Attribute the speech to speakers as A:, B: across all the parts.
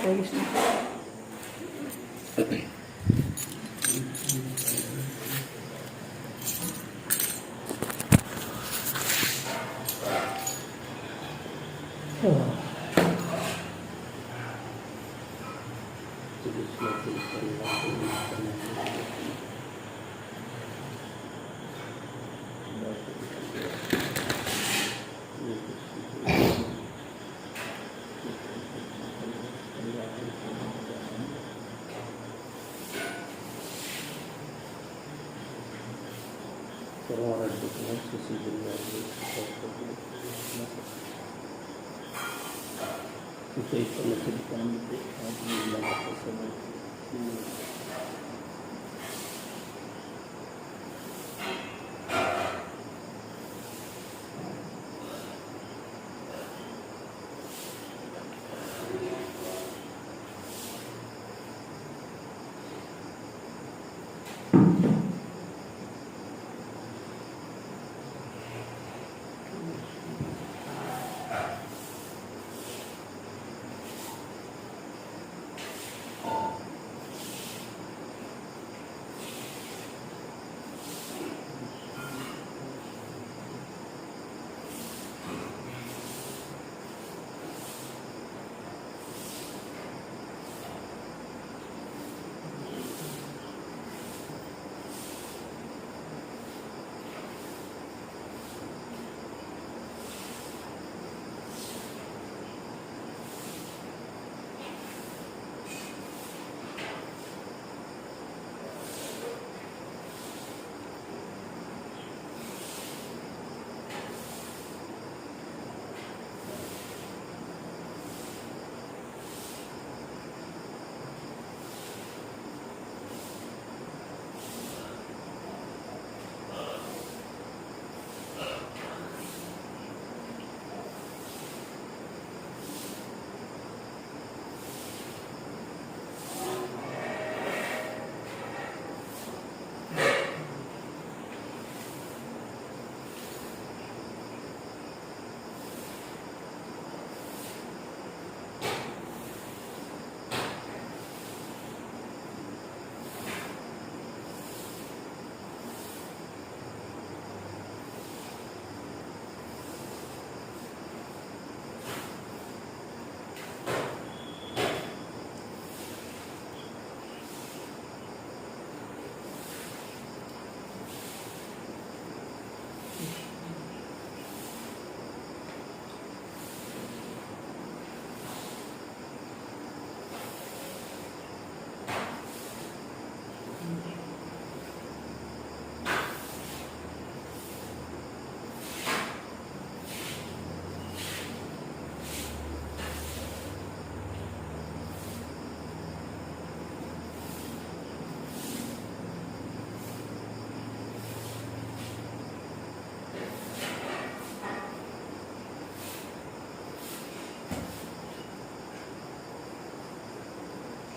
A: হরে কৃষ্ণ।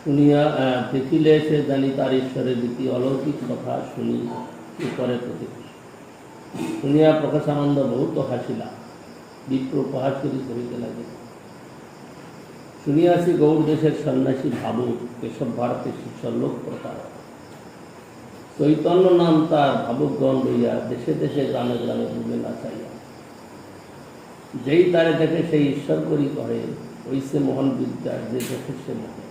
B: শুনিয়া দেখিলে সে জানি তার ঈশ্বরের রীতি অলৌকিক কথা শুনি কি করে প্রতিবেশী শুনিয়া প্রকাশানন্দ বহুত হাসিলা বিপ্র উপহাস করি করিতে লাগিল। শুনিয়াছি গৌড় দেশের সন্ন্যাসী ভাবুক কেশব ভারতের শিষ্য লোক প্রকার চৈতন্য নাম তার ভাবুকগণ লইয়া দেশে দেশে গ্রামে গ্রামে ঘুরবে না চাইয়া যেই তারে দেখে সেই ঈশ্বর করি করে ওইসে মোহন বিদ্যা যে দেখে সে মোহন।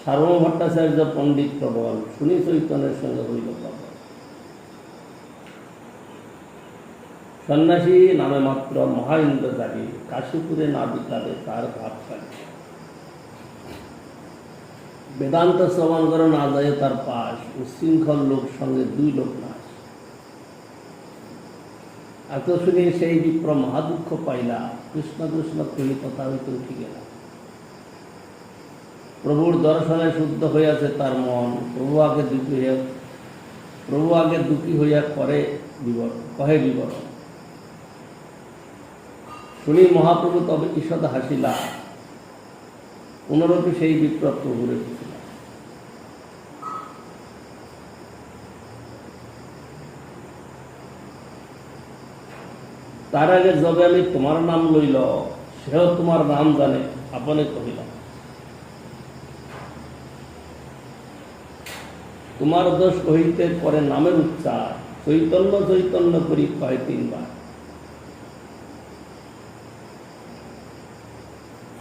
B: সার্বভৌম ভট্টাচার্য পণ্ডিত প্রবল শুনি চৈতন্যের সঙ্গে হইল প্রবল। সন্ন্যাসী নামে মাত্র মহা ইন্দ্রচারী কাশীপুরে না বিকালে তার ভাবকালী বেদান্ত শ্রবণ করে না যায় তার পাশ উচ্ছৃঙ্খল লোক সঙ্গে দুই লোক নাশ। এত শুনি সেই বিপ্র মহাদুঃখ পাইলা কৃষ্ণ কৃষ্ণ কহি কথা হইতে উঠি গেলা। প্রভুর দর্শনে শুদ্ধ হইয়াছে তার মন প্রভু আগে দুঃখী হইয়া কহে বিবরণ। শুনি মহাপ্রভু তবে ঈষৎ হাসিলা পুনরপি সেই বিপ্র প্রভুরে বুঝিল। তার আগে যবে আমি তোমার নাম লইল সেও তোমার নাম জানে আপনি কহিল, তোমার দোষ কহিতে পরে নামের উচ্চার, চৈতন্য চৈতন্য করি কয় 3 বার।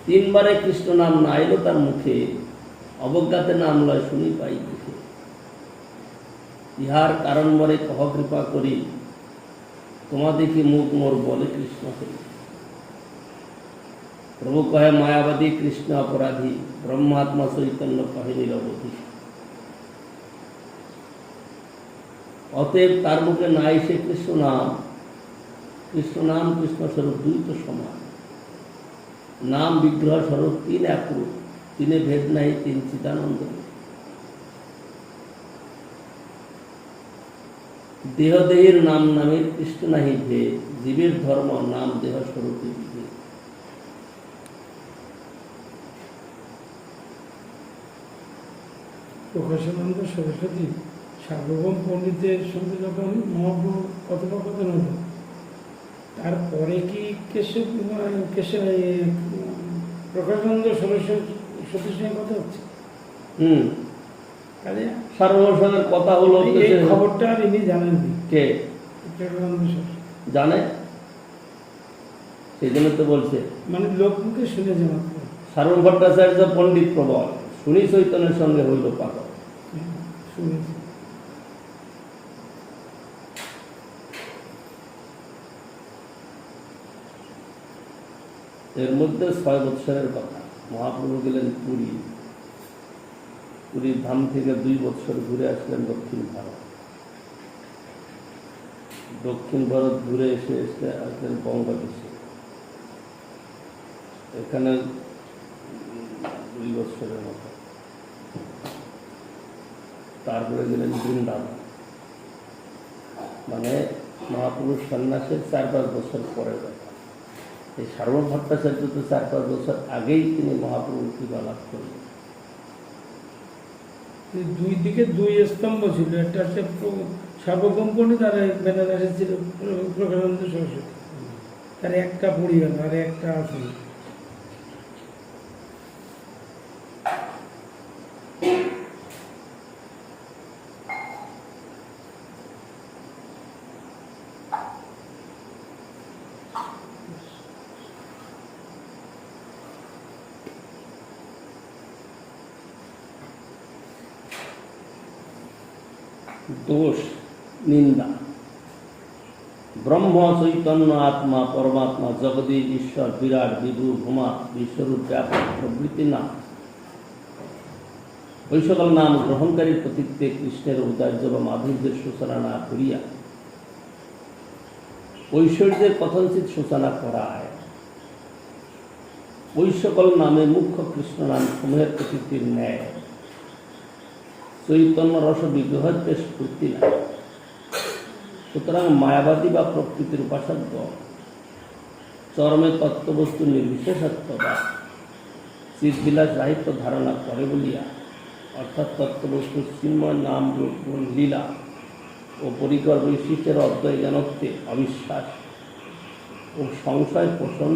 B: 3 বারে কৃষ্ণ নাম না এলো তার মুখে, অবজ্ঞাতে নাম লয় শুনি পাই মুখে। ইহার কারণ মরে কহ কৃপা করি, তোমা দেখি মুখ মোর বলে কৃষ্ণ হরি। প্রভু কহে মায়াবাদী কৃষ্ণ অপরাধী, ব্রহ্মাত্মা চৈতন্য কহে নিরবধি। অতএব তার মুখে না এসে কৃষ্ণ নাম, কৃষ্ণ নাম কৃষ্ণ স্বরূপ 2 তো সমান। নাম বিগ্রহ স্বরূপ 3 একরূপ, 3 ভেদ নাই 3 চিদানন্দ। দেহদেহীর নাম নামের কৃষ্ণ নাহি ভেদ, জীবের ধর্ম নাম দেহ স্বরূপে বিভেদ।
A: প্রকাশানন্দ সরস্বতী সার্বভৌম পণ্ডিতের সঙ্গে যখন মহাপ্রভু কথোপকথন হলো, তারপরে কি প্রকাশানন্দ সরস্বতীর সঙ্গে কথা হচ্ছে? তাহলে
B: সার্বভৌমের কথা হলো,
A: এই খবরটা আর ইনি জানেন
B: কে
A: প্রকাশানন্দ সরস্বতী
B: জানে? সেই জন্য তো বলছে,
A: মানে লোকমুখে শুনেছে মাত্র।
B: সার্বভৌম ভট্টাচার্য পণ্ডিত প্রবল, শুনি চৈতন্যের সঙ্গে হইল পাগল।
A: শুনেছি।
B: এর মধ্যে 6 বৎসরের কথা। মহাপ্রভু গেলেন পুরী, পুরীর ধাম থেকে 2 বৎসর ঘুরে আসলেন দক্ষিণ ভারত। দক্ষিণ ভারত ঘুরে এসে আসলেন বঙ্গদেশে, এখানে 2 বৎসরের মতো। তারপরে গেলেন বৃন্দাবন, মানে মহাপুরুষ সন্ন্যাসের 4-5 বছর পরে কথা। এই সার্বভৌম ভট্টাচার্য তো 4-5 বছর আগেই তিনি মহাপ্রভুর কৃপা লাভ করলেন।
A: 2 দিকে 2 স্তম্ভ ছিল, একটা হচ্ছে সার্বভৌম পণ্ডিত আর বেনারসে ছিল প্রকাশানন্দ সরস্বতী। তার একটা পড়ে গেল আর একটা আছে।
B: দোষ নিন্দা। ব্রহ্ম চৈতন্য আত্মা পরমাত্মা জগদীশ ঈশ্বর বিরাট বিভু ভূমা বিশ্বরূপ ব্যাপক প্রভৃতি নাম, ওই সকল নাম গ্রহণকারীর প্রতীকতে কৃষ্ণের ঔদার্য বা মাধুর্যের সূচনা না করিয়া ঐশ্বর্যের কথঞ্চিত সূচনা করায়। ওই সকল নামে মুখ্য কৃষ্ণ নাম সমূহের প্রতীকটির ন্যায় চৈতন্য রস বিগ্রহের বেশ স্ফূর্তি নাই। সুতরাং মায়াবাদী বা প্রকৃতির উপাসক চরমে তত্ত্ববস্তু নির্বিশেষত্ব বা চিৎবিলাস রাহিত্য ধারণা করে বলিয়া, অর্থাৎ তত্ত্ববস্তুর চিন্ময় নাম রূপ লীলা ও পরিকর বৈশিষ্ট্যের অদ্বয় জ্ঞানত্বে অবিশ্বাস ও সংশয় পোষণ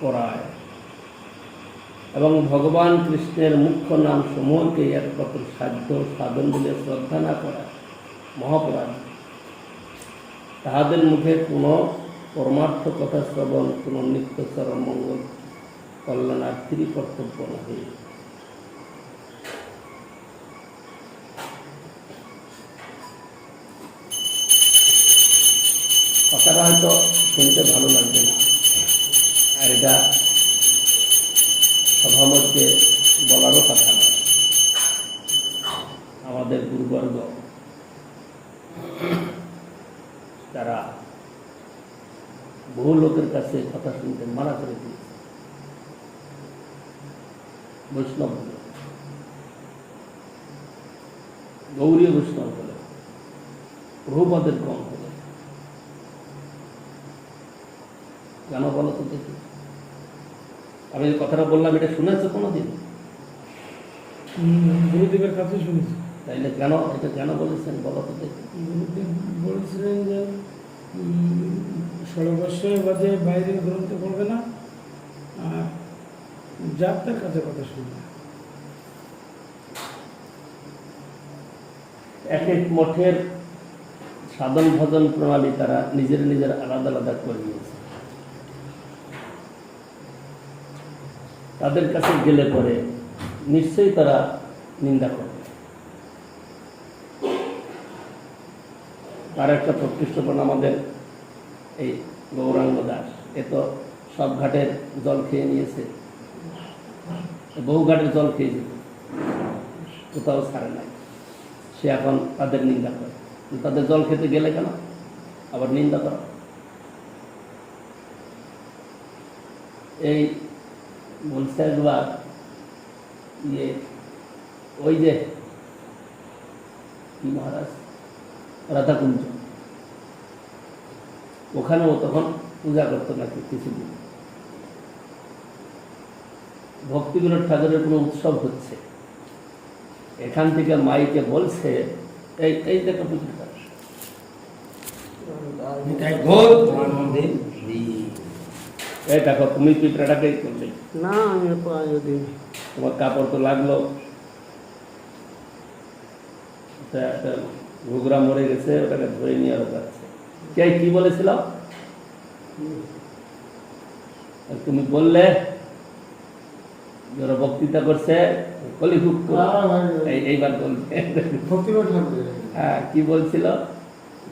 B: করায় এবং ভগবান কৃষ্ণের মুখ্য নাম সমূহকে একমাত্র সাধ্য সাধন বলে শ্রদ্ধা না করা মহাপরাধ। তাহাদের মুখে কোনো পরমার্থ কথা শ্রবণ, কোনো নিত্যচরণ মঙ্গল কল্যাণার্থীরই কর্তব্য নহে। কথাটা হয়তো শুনতে ভালো লাগবে না, আর এটা সভা মধ্যে বলারও কথা নয়। আমাদের গুরুবর্গ তারা বহু লোকের কাছে কথা শুনতে মানা করে দিয়েছে। বৈষ্ণব হল, গৌরীয় বৈষ্ণব হল, প্রভুপদের কম হল, কেন বলো তো দেখি? আমি যে কথাটা বললাম এটা শুনেছো কোনোদিন?
A: গুরুদেবের কাছে শুনেছি।
B: তাইলে কেন এটা কেন বলেছেন বলো তো দেখি?
A: গুরুদেব বলেছিলেন যে 16 বৎসরের বাদে বাইরে গ্রন্থ পড়বে না, আর যার তার কাছে কথা শুনবে।
B: এক এক মঠের সাধন ভজন প্রণালী তারা নিজের নিজের আলাদা আলাদা করে নিয়েছে। তাদের কাছে গেলে পরে নিশ্চয়ই তারা নিন্দা করে। আর একটা প্রতিষ্ঠাপন আমাদের এই গৌরাঙ্গ দাস, এ তো সব ঘাটের জল খেয়ে নিয়েছে, বহু ঘাটের জল খেয়ে যেত, কোথাও ছাড়ে নাই। সে এখন তাদের নিন্দা করে। তাদের জল খেতে গেলে কেন আবার নিন্দা করা? এই বলছে একবার ইয়ে ওই যে কি মহারাজ রাধাকুঞ্জ, ওখানেও তখন পূজা করতো নাকি কিছুদিন। ভক্তিবিনোদ ঠাকুরের কোনো উৎসব হচ্ছে, এখান থেকে মাইকে বলছে এই এই দেখো পুজো কর। এই দেখো তুমি পিঁপড়াটাকেই করলে
C: না, আমি যদি
B: তোমার কাপড় তো লাগলো, একটা ঘুগরা মরে গেছে, ওটাকে ধরে নিয়ে আরো যাচ্ছে। কে কি বলেছিল? তুমি বললে যারা বক্তৃতা করছে কলিযুগ, এইবার বলবে
C: ভক্তিবিনোদ ঠাকুরের
B: হ্যাঁ কি বলছিল?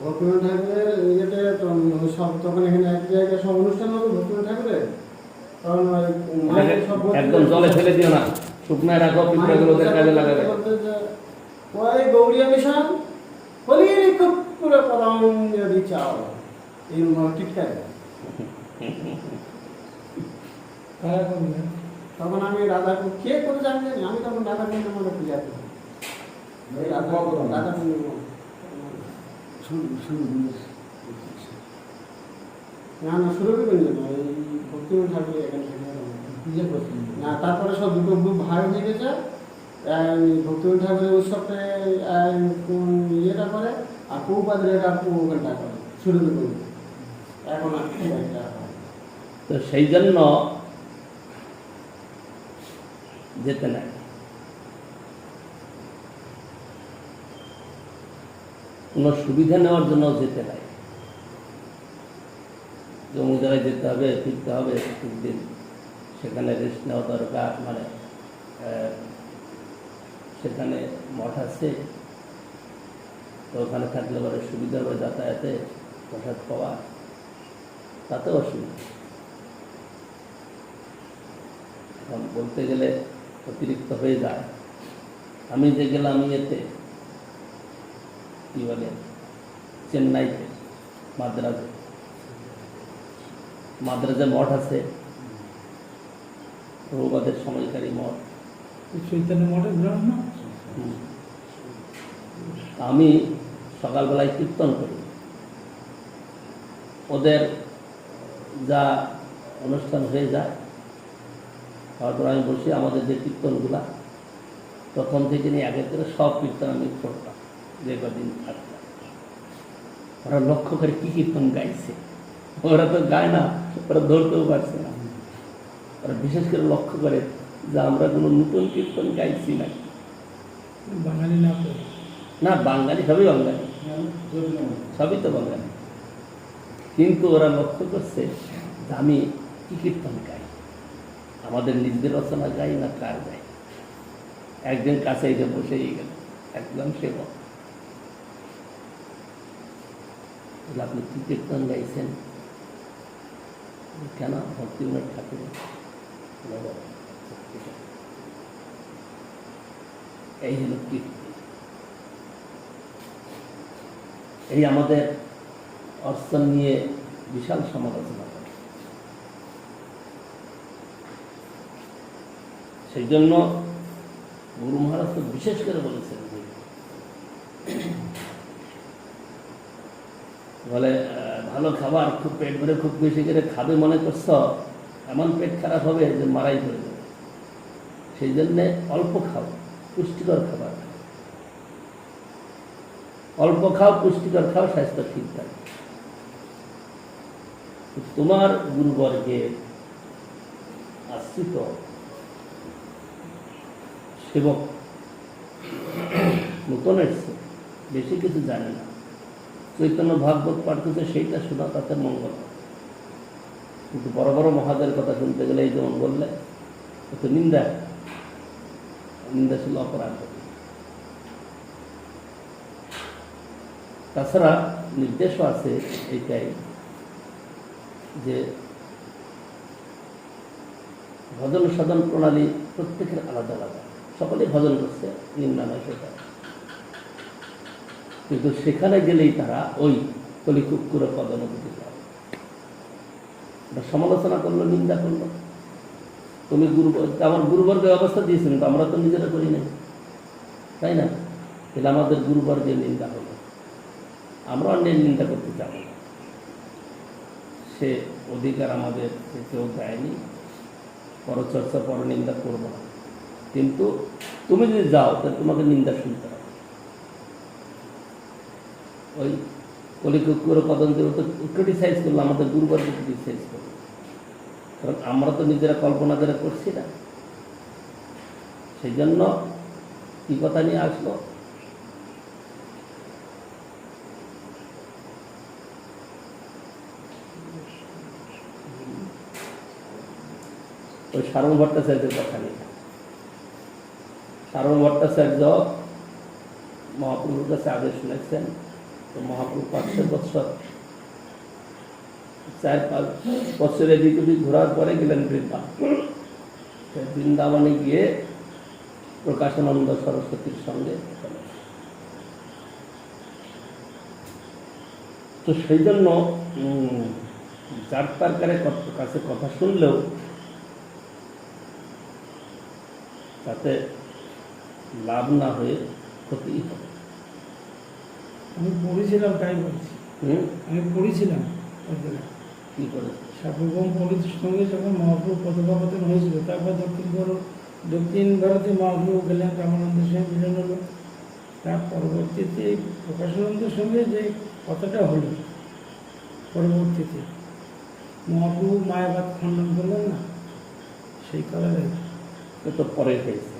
C: ভক্তিবিনোদ ঠাকুরের ইয়েতে সব তখন এখানে এক জায়গায় সব অনুষ্ঠান হতো ভক্তিবিনোদ ঠাকুরের, তখন
B: একদম জলে ফেলে দিও না, শুকনায় রাখো, পিঁপড়াগুলো ওদের কাজে লাগাবে।
C: ওই গৌড়িয়া মিশন হলির খুব পুরো পরম যদি চাও এই টিটকারে।
A: কারা করবে?
C: তখন আমি রাধা কে করে জানি, আমি তখন রাধা কুণ্ডের মধ্যে পূজা করি। রাধা কুণ্ড না না সুরভিগঞ্জ নয়, এই ভক্তিবিনোদ ঠাকুরের এখান থেকে না। তারপরে সব দুটো গ্রুপ ভাগ হয়ে গেছে। ভক্তিবিনোদ ঠাকুরের উৎসবটা ইয়েটা করে, আর পৌপাদের এটা ওখানটা করে সুরভিগঞ্জ এখন।
B: তো সেই জন্য যেতে নাই। কোনো সুবিধা নেওয়ার জন্য যেতে নাই। জমি জায়গায় যেতে হবে, ফিরতে হবে প্রত্যেকদিন, সেখানে রেস্ট নেওয়া দরকার। মানে সেখানে মঠ আছে, তো ওখানে থাকলে পরে সুবিধা হবে যাতায়াতে, প্রসাদ পাওয়া, তাতে অসুবিধা। এখন বলতে গেলে অতিরিক্ত হয়ে যায়। আমি যে গেলাম ইয়েতে কি বলে চেন্নাইতে, মাদ্রাজে মঠ আছে, প্রভুপাদের সময়কারী মঠ।
A: চৈতন্য মঠের ব্রাহ্মণ
B: আমি সকালবেলায় কীর্তন করি, ওদের যা অনুষ্ঠান হয়ে যায়, তারপর আমি বসি। আমাদের যে কীর্তনগুলা প্রথম থেকে নিয়ে আগের থেকে সব কীর্তন আমি করতাম, যে কদিন থাকতাম। ওরা লক্ষ্য করে কি কীর্তন গাইছে, ওরা তো গায় না, ওরা ধরতেও পারছে না। ওরা বিশেষ করে লক্ষ্য করে যে আমরা কোনো নতুন কীর্তন গাইছি না।
A: বাঙালি না তো,
B: না বাঙালি, সবই বাঙালি, সবই তো বাঙালি, কিন্তু ওরা লক্ষ্য করছে যে আমি কি কীর্তন গাই, আমাদের নিজেদের রচনা গাই না কার গাই। একজন কাছে এসে বসেই গেল, একদম সেবক। আপনি কি কীর্তন গাইছেন? কেন? ভক্তিবিনোদ ঠাকুরের। এই হল কীর্তি। এই আমাদের অর্চন নিয়ে বিশাল সমালোচনা করে। সেই জন্য গুরু মহারাজ তো বিশেষ করে বলেছেন, বলে ভালো খাবার খুব পেট ভরে খুব বেশি করে খাবে মনে করছ, এমন পেট খারাপ হবে যে মারাই পড়ে যাবে। সেই জন্যে অল্প খাও, পুষ্টিকর খাবার খাও, অল্প খাও, পুষ্টিকর খাও, স্বাস্থ্য ঠিক থাকে। তোমার গুরুবর্গের আশ্রিত সেবক, নতুন এসছে, বেশি কিছু জানে না, চৈতন্য ভাগবত পাঠ করছে, সেইটা শোনা তাতে মঙ্গল। কিন্তু বড় বড় মহাদের কথা শুনতে গেলে এই যেমন বললে তো নিন্দা, নিন্দাশীল অপরাধ। তাছাড়া নির্দেশও আছে এইটাই যে ভজন সাধন প্রণালী প্রত্যেকের আলাদা আলাদা, সকলেই ভজন করছে, নিন্দা নয় সেটা, কিন্তু সেখানে গেলেই তারা ওই কলিকুক্কুর পদনগতি পায়। সমালোচনা করলো, নিন্দা করলো। তুমি আমার গুরুবর্গের অবস্থা দিয়েছেন, তো আমরা তো নিজেরা করি নাই, তাই না? তাহলে আমাদের গুরুবর্গের নিন্দা হলো, আমরা অন্যের নিন্দা করতে চাব না, সে অধিকার আমাদের কেউ দেয়নি। পরচর্চা পরনিন্দা করবো না, কিন্তু তুমি যদি যাও তাহলে তোমাকে নিন্দা শুনতে হবে। ওই কলিকুক্কুর কদন্তের তো ক্রিটিসাইজ করলো, আমাদের গুরুবর্গকে ক্রিটিসাইজ করলো, কারণ আমরা তো নিজেরা কল্পনা করে করছি না। সেই জন্য কি কথা নিয়ে আসলো, ওই সারণ ভট্টাচার্যের কথা নেই। সারণ ভট্টাচার্য মহাপ্রভুর কাছে আদেশ শুনেছেন, তো মহাপ্রভু 500 বৎসর 4-5 বছর এদিক ওদিক ঘোরার পরে গেলেন বৃন্দাবনে গিয়ে প্রকাশানন্দ সরস্বতীর সঙ্গে। তো সেই জন্য যার তার কাছে কথা শুনলেও তাতে লাভ না হয়ে ক্ষতি হবে।
A: আমি পড়েছিলাম, তাই বলছি, আমি পড়েছিলাম
B: কি করে
A: সার্বভৌম পণ্ডিতের সঙ্গে যখন মহাপ্রভু কথোপকথন হয়েছিল, তারপর দক্ষিণ ভারতে মহাপ্রভু গেলেন, রামানন্দের সঙ্গে মিলন হলো। তার পরবর্তীতে প্রকাশানন্দের সঙ্গে যে কথাটা হলো, পরবর্তীতে মহাপ্রভু মায়াবাদ খণ্ডন করলেন না, সেই কারণে
B: তো পরে হয়েছে।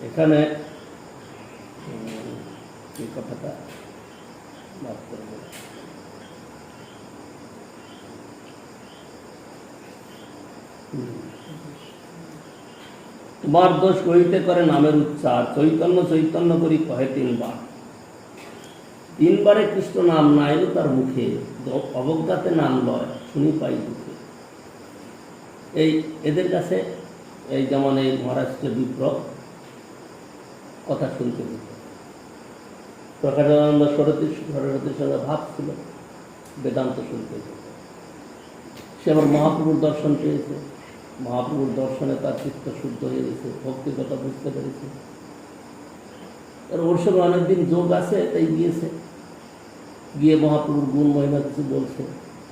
B: এখানে এই কথাটা বাদ করব। তোমার দোষ কহিতে করে নামের উচ্চার, চৈতন্য চৈতন্য করি কহে 3 বার। 3 বারে কৃষ্ণ নাম নাই তার মুখে, অবজ্ঞাতে নাম লয় শুনি পাই দুঃখে। এই এদের কাছে এই যেমন এই মহারাষ্ট্রের বিপ্র কথা শুনতে দিত, প্রকাশানন্দ সরস্বতীর সঙ্গে ভাব ছিল, বেদান্ত শুনতে দিত। সে আবার মহাপ্রভুর দর্শন পেয়েছে, মহাপ্রভুর দর্শনে তার চিত্ত শুদ্ধ হয়ে গেছে, ভক্তির কথা বুঝতে পেরেছে। ওর সঙ্গে অনেকদিন যোগ আছে, তাই গিয়েছে, গিয়ে মহাপ্রভুর গুণ মহিমা কিছু বলছে,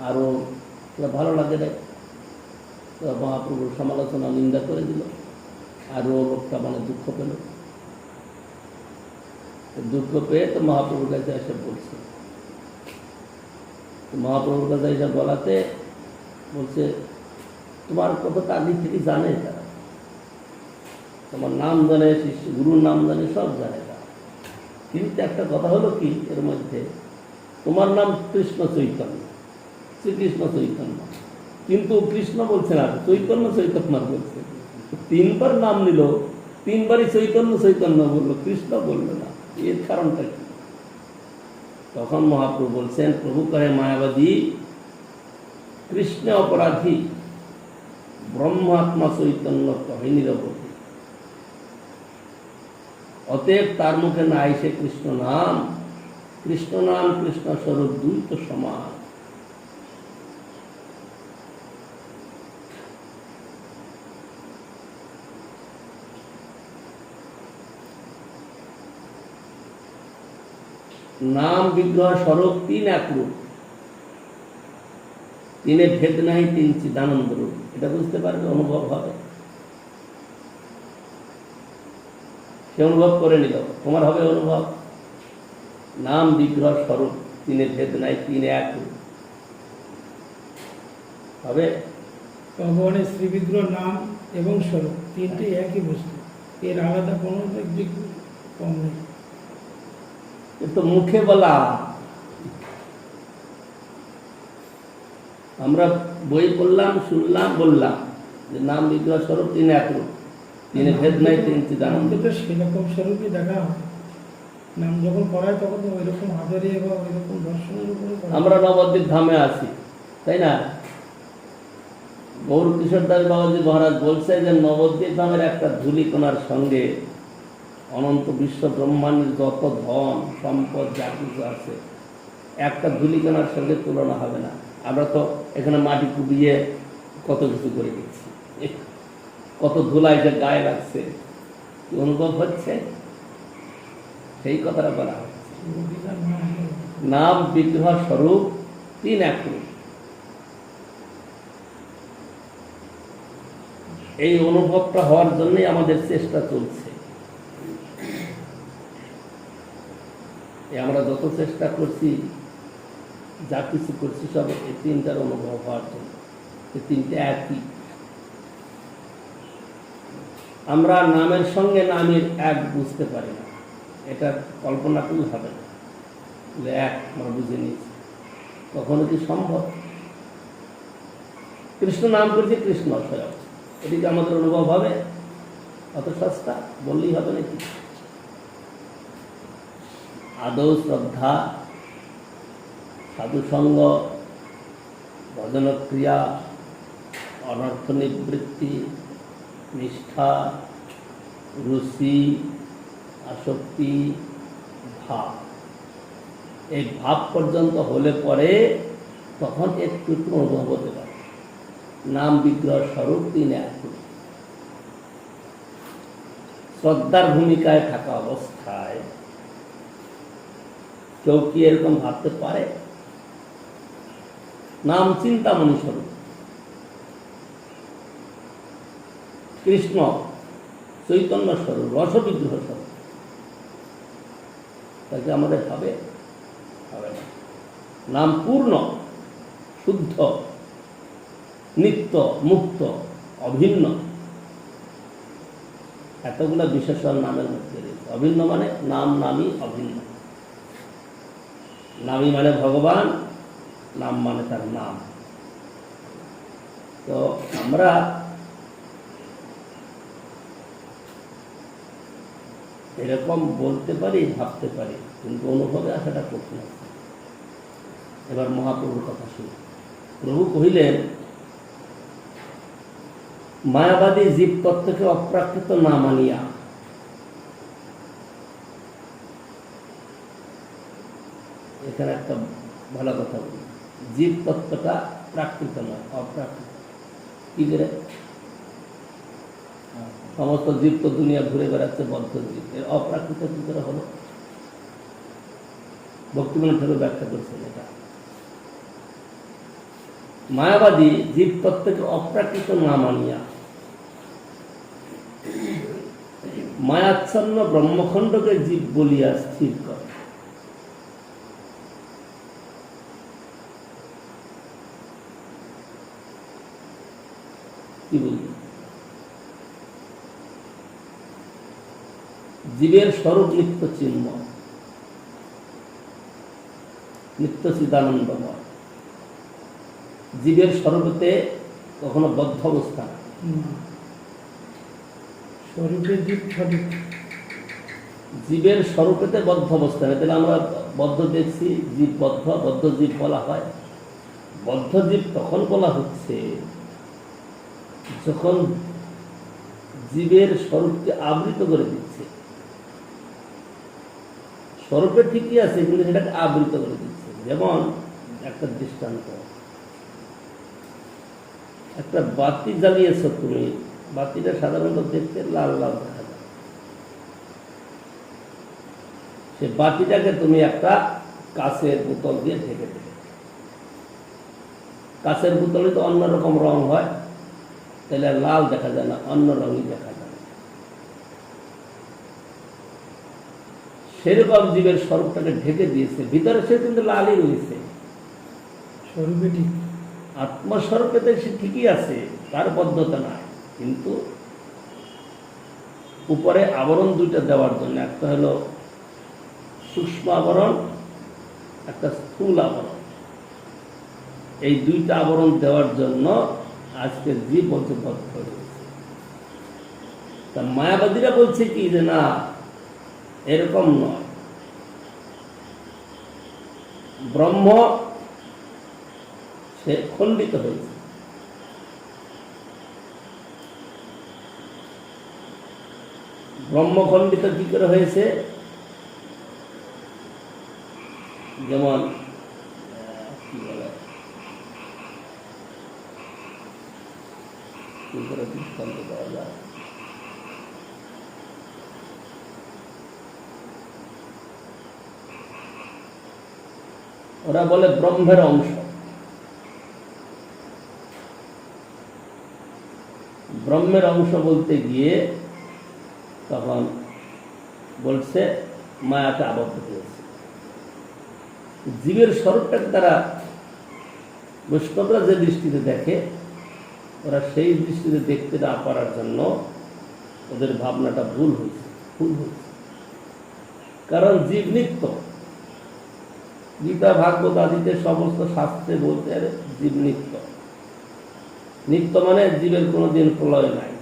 B: আরও ভালো লাগে না, মহাপ্রভুর সমালোচনা নিন্দা করে দিল, আরও লোকটা দুঃখ পেল। দুঃখ পেয়ে তো মহাপ্রভুর কাছে এসে বলছে, মহাপ্রভুর কাছে এসে বলাতে বলছে তোমার কথাটা আগে থেকে জানে তারা, তোমার নাম জানে, শিষ্য গুরুর নাম জানে, সব জানে তারা, কিন্তু একটা কথা হলো কি এর মধ্যে, তোমার নাম কৃষ্ণ চৈতন্য, শ্রীকৃষ্ণ চৈতন্য, কিন্তু কৃষ্ণ বলছে না, চৈতন্য চৈতন্য বলছে। 3 বার নাম নিল, 3 বারই চৈতন্য চৈতন্য বললো, কৃষ্ণ বললো না, এর কারণটা কি? তখন মহাপ্রভু বলছেন, প্রভু কহে মায়াবাদী কৃষ্ণ অপরাধী, ব্রহ্মাত্মা চৈতন্য কহে নিরবধি। অতএব তার মুখে না আইসে কৃষ্ণ নাম, কৃষ্ণ নাম কৃষ্ণ স্বরূপ দুই তো সমান। নাম বিগ্রহ স্বরূপ 3 একরূপ, 3 ভেদ নাই, 3 চিদানন্দ রূপ। এটা বুঝতে পারবে, অনুভব হবে, সে অনুভব করে নিল, তোমার হবে অনুভব। নাম বিগ্রহ স্বরূপ, 3 ভেদ নাই, 3 এক রূপ হবে।
A: ভগবানের শ্রী বিগ্রহ নাম এবং স্বরূপ তিনটে একই বস্তু, এর আলাদা কোনো দিক কম নেই।
B: কিন্তু মুখে বলা, আমরা বই পড়লাম, শুনলাম, বললাম যে নাম বিগ্রহ স্বরূপ তিন একরূপ, তিনে ভেদ নাই, তিন চিদানন্দ।
A: নামকে তো সেরকম স্বরূপই দেখা হয়। নাম যখন করায় তখন তো ওই রকম আদরে বা ওই রকম দর্শনের উপরে করা হয়।
B: আমরা নবদ্বীপ ধামে আছি, তাই না? গৌর কিশোর দাস বাবাজি মহারাজ বলছে যে নবদ্বীপ ধামের একটা ধূলিকণার সঙ্গে অনন্ত বিশ্ব ব্রহ্মাণ্ডের যত ধন সম্পদ যা কিছু আছে একটা ধূলিকণার সঙ্গে তুলনা হবে না। আমরা তো এখানে মাটি কুবিয়ে কত কিছু করে দিচ্ছি, কত ধুলা এসে গায়ে লাগছে, কি অনুভব হচ্ছে? সেই কথাটা বলা হচ্ছে।
A: বিধান না হলে
B: নাম বিগ্রহ স্বরূপ তিন একরূপ। এই অনুভবটা হওয়ার জন্যই আমাদের চেষ্টা চলছে। আমরা যত চেষ্টা করছি, যা কিছু করছি, সব এই তিনটার অনুভব হওয়ার জন্য। এই তিনটে একই। আমরা নামের সঙ্গে নামের এক বুঝতে পারি না, এটা কল্পনা করলে হবে না। এক আমরা বুঝে নিয়েছি, কখনো কি সম্ভব? কৃষ্ণ নাম করছে কৃষ্ণ স্বয়ং, এটিকে আমাদের অনুভব হবে? অত সস্তা বললেই হবে নাকি? আদৌ শ্রদ্ধা, সাধুসঙ্গ, ভজনক্রিয়া, অনর্থ নিবৃত্তি, নিষ্ঠা, রুচি, আসক্তি, ভাব, এই ভাব পর্যন্ত হলে পরে তখন একটু একটু অনুভব হতে পারে নাম বিগ্রহ স্বরূপ তিন একরূপ। শ্রদ্ধার ভূমিকায় থাকা অবস্থায় কেউ কি এরকম ভাবতে পারে? নাম চিন্তামণি স্বরূপ, কৃষ্ণ চৈতন্য স্বরূপ, রসবিগ্রহ স্বরূপ, তাকে আমাদের হবে? হবে না। নাম পূর্ণ, শুদ্ধ, নিত্য, মুক্ত, অভিন্ন, এতগুলো বিশেষণ নামের মধ্যে রয়েছে। অভিন্ন মানে নাম নামই অভিন্ন। নামই মানে ভগবান, নাম মানে তার নাম। তো আমরা এরকম বলতে পারি, ভাবতে পারি, কিন্তু অনুভবে আসাটা কঠিন। এবার মহাপ্রভুর কথা শুনি। প্রভু কহিলেন, মায়াবাদী জীব তত্ত্বকে অপ্রাকৃত না মানিয়া এখানে একটা ভালো কথা বলি, জীব তত্ত্বটা প্রাকৃত নয়, অপ্রাকৃত। কি করে? সমস্ত জীব তো দুনিয়া ঘুরে বেড়াচ্ছে, বদ্ধ জীব, এর অপ্রাকৃত কি করে হলো? ভক্তিবিনোদ ঠাকুর ব্যাখ্যা করছেন এটা। মায়াবাদী জীব তত্ত্বকে অপ্রাকৃত না মানিয়া মায়াচ্ছন্ন ব্রহ্মখণ্ডকে জীব বলিয়া স্থির করে। কি বলি? জীবের স্বরূপ নিত্য চিন্ময়, নিত্য চিদানন্দময়। জীবের স্বরূপতে কখনো বদ্ধ অবস্থা না।
A: স্বরূপে জীব সঠিক,
B: জীবের স্বরূপেতে বদ্ধ অবস্থা নেই। তাহলে আমরা বদ্ধ দেখছি, জীব বদ্ধ, বদ্ধ জীব বলা হয়। বদ্ধ জীব তখন বলা হচ্ছে যখন জীবের স্বরূপকে আবৃত করে দিচ্ছে। স্বরূপে ঠিকই আছে, কিন্তু সেটাকে আবৃত করে দিচ্ছে। যেমন একটা দৃষ্টান্ত, একটা বাতি জ্বালিয়েছ তুমি, বাতিটা সাধারণত দেখতে লাল লাল দেখা যায়। সে বাতিটাকে তুমি একটা কাঁচের বোতল দিয়ে ঢেকে দেবে। কাঁচের বোতলে তো অন্যরকম রং হয়, তাহলে লাল দেখা যায় না, অন্য রঙই দেখা যায়। সেরকম জীবের স্বরূপটাকে ঢেকে দিয়েছে, ভিতরে সে কিন্তু লালই রয়েছে।
A: স্বরূপে ঠিক,
B: আত্মস্বরূপেতে সে ঠিকই আছে, তার বদ্ধতা নাই। কিন্তু উপরে আবরণ দুইটা দেওয়ার জন্য, একটা হলো সূক্ষ্ম আবরণ, একটা স্থূল আবরণ। এই দুইটা আবরণ দেওয়ার জন্য আজকে জীব বলছে বদ্ধ হয়েছে। তা মায়াবাদীরা বলছে কি যে না, এরকম নয়, ব্রহ্ম সে খণ্ডিত হয়েছে। ব্রহ্ম খণ্ডিত কি করে হয়েছে? যেমন কি বলে, কি করে দৃষ্টান্ত দেওয়া যায়? ওরা বলে ব্রহ্মের অংশ। ব্রহ্মের অংশ বলতে গিয়ে তখন বলছে মায়াতে আবদ্ধ হয়েছে। জীবের স্বরূপটাকে তারা বৈষ্ণবরা যে দৃষ্টিতে দেখে, ওরা সেই দৃষ্টিতে দেখতে না পারার জন্য ওদের ভাবনাটা ভুল হয়েছে। কারণ জীব নিত্য। গীতা ভাগবত আদিতে সমস্ত শাস্ত্রে বলতে জীব নিত্য। নিত্য মানে জীবের কোনোদিন প্রলয় নাই।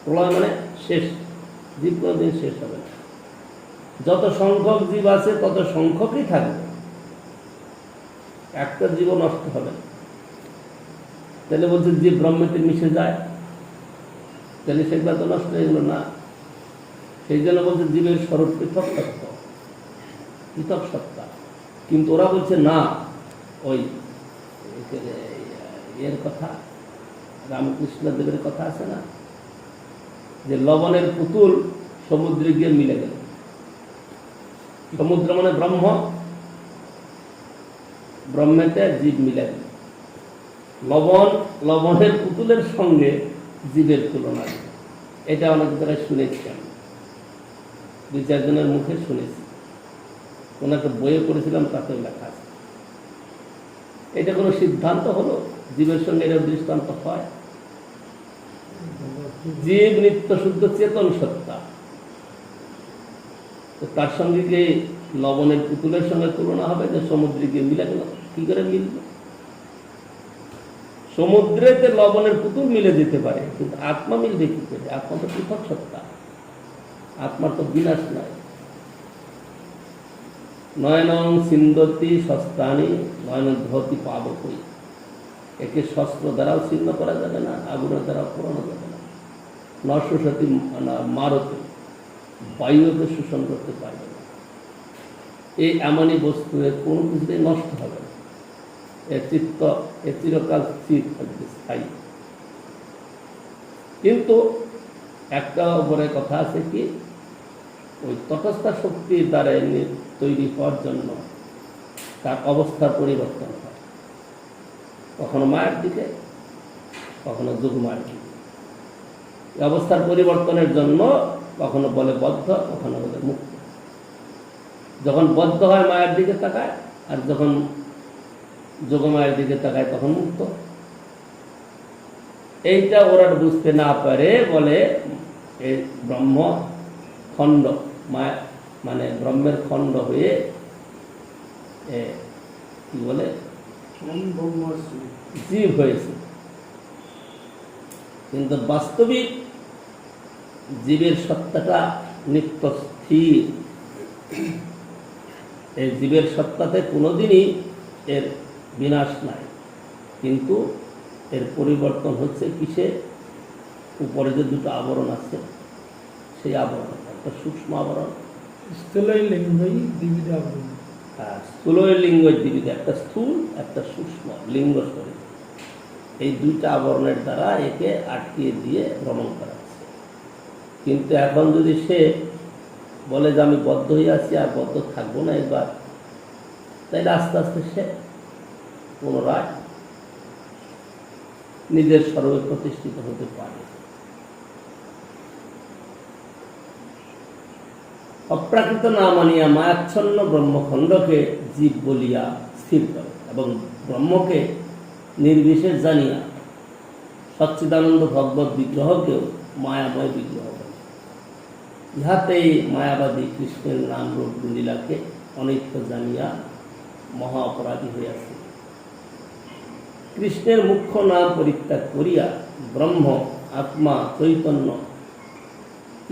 B: প্রলয় মানে শেষ, জীব কোনোদিন শেষ হবে না। যত সংখ্যক জীব আছে তত সংখ্যকই থাকবে, একটা জীব নষ্ট হবে না। তাহলে বলছে জীব ব্রহ্মেতে মিশে যায়, তাহলে সেগুলো তো নষ্ট হয়ে গেল না। সেই জন্য বলছে জীবের স্বরূপ পৃথক সত্তা, পৃথক সত্তা। কিন্তু ওরা বলছে না, ওই এর কথা, রামকৃষ্ণ দেবের কথা আছে না, যে লবণের পুতুল সমুদ্রে গিয়ে মিলে গেল। সমুদ্র মানে ব্রহ্ম, ব্রহ্মেতে জীব মিলে গেল। লবণের পুতুলের সঙ্গে জীবের তুলনা। এটা অনেক জায়গায় শুনেছি আমি, 2-4 জনের মুখে শুনেছি, কোন একটা বইয়ে পড়েছিলাম, তাতেও লেখা আছে। এটা কোনো সিদ্ধান্ত হলো? জীবের সঙ্গে এর দৃষ্টান্ত হয়? জীব নিত্য শুদ্ধ চেতন সত্তা, তো তার সঙ্গে কি লবণের পুতুলের সঙ্গে তুলনা হবে যে সমুদ্রে গিয়ে মিলে গেল? কি করে মিলবে? সমুদ্রেতে লবণের পুতুল মিলে যেতে পারে, কিন্তু আত্মা মিলবে কি করে? আত্মা তো পৃথক সত্তা, আত্মার তো বিনাশ নাই। নয়নং সিন্ধতি শস্ত্রাণি নয়ন ধতি পাবকই। একে শস্ত্র দ্বারাও ছিন্ন করা যাবে না, আগুনের দ্বারাও পোড়ানো যাবে না। নশ্বসতি মারতে, বায়ুকে শোষণ করতে পারবে না। এই এমনই বস্তু, এর কোনো কিছুতেই নষ্ট হবে না। এর চিত্ত এর চিরকাল স্থির থাকবে, স্থায়ী। কিন্তু একটা উপরে কথা আছে কি, ওই তটস্থ শক্তির দ্বারা তৈরি হওয়ার জন্য তার অবস্থার পরিবর্তন হয়, কখনো মায়ের দিকে, কখনো যোগমায়ের দিকে। এই অবস্থার পরিবর্তনের জন্য কখনো বলে বদ্ধ, কখনো বলে মুক্ত। যখন বদ্ধ হয় মায়ের দিকে তাকায়, আর যখন যোগমায়ের দিকে তাকায় তখন মুক্ত। এইটা ওরা বুঝতে না পারে বলে এই ব্রহ্ম খণ্ড, মায়া মানে ব্রহ্মের খণ্ড হয়ে কি বলে জীব হয়েছে। কিন্তু বাস্তবিক জীবের সত্তাটা নিত্য স্থির। এই জীবের সত্তাতে কোনোদিনই এর বিনাশ নাই, কিন্তু এর পরিবর্তন হচ্ছে কিসে? উপরে যে দুটো আবরণ আছে, সেই আবরণ, একটা সূক্ষ্ম আবরণ,
A: স্থূলই লিঙ্গই দ্বিবিধ আবরণ।
B: হ্যাঁ, স্থূলই লিঙ্গই দ্বিবিধ, একটা স্থূল একটা সূক্ষ্ম লিঙ্গ শরীর। এই দুইটা আবরণের দ্বারা একে আটকিয়ে দিয়ে ভ্রমণ করাচ্ছে। কিন্তু এখন যদি সে বলে যে আমি বদ্ধ হয়ে আছি, আর বদ্ধ থাকবো না এবার, তাইলে আস্তে আস্তে সে পুনরায় নিজের স্বরূপে প্রতিষ্ঠিত হতে পারে। অপ্রাকৃত না মানিয়া মায়াচ্ছন্ন ব্রহ্মখণ্ডকে জীব বলিয়া স্থির করে, এবং ব্রহ্মকে নির্বিশেষ জানিয়া সচ্চিদানন্দ ভগবত বিগ্রহকেও মায়াময় বিগ্রহ বলে। ইহাতেই মায়াবাদী কৃষ্ণের নাম রূপ লীলাকে অনিত্য জানিয়া মহা অপরাধী হইয়াছে। কৃষ্ণের মুখ্য নাম পরিত্যাগ করিয়া ব্রহ্ম, আত্মা, চৈতন্য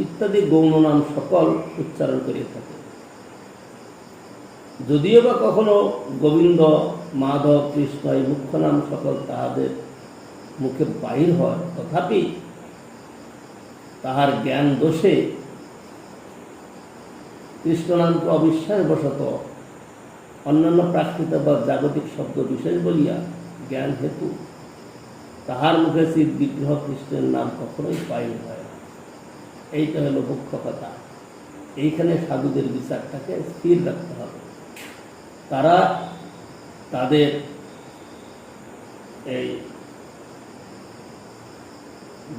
B: ইত্যাদি গৌণ নাম সকল উচ্চারণ করিয়া থাকে। যদিও বা কখনো গোবিন্দ, মাধব, কৃষ্ণ এই মুখ্য নাম সকল তাহাদের মুখে বাহির হয়, তথাপি তাহার জ্ঞান দোষে কৃষ্ণনামকে অবিশ্বাসবশত অন্যান্য প্রাকৃত বা জাগতিক শব্দ বিশেষ বলিয়া জ্ঞান হেতু তাহার মুখে চিৎ বিগ্রহ কৃষ্ণের নাম কখনোই বাহির হয় না। এইটা হলো মুখ্য কথা। এইখানে সাধুদের বিচারটাকে স্থির রাখতে হবে। তারা তাদের এই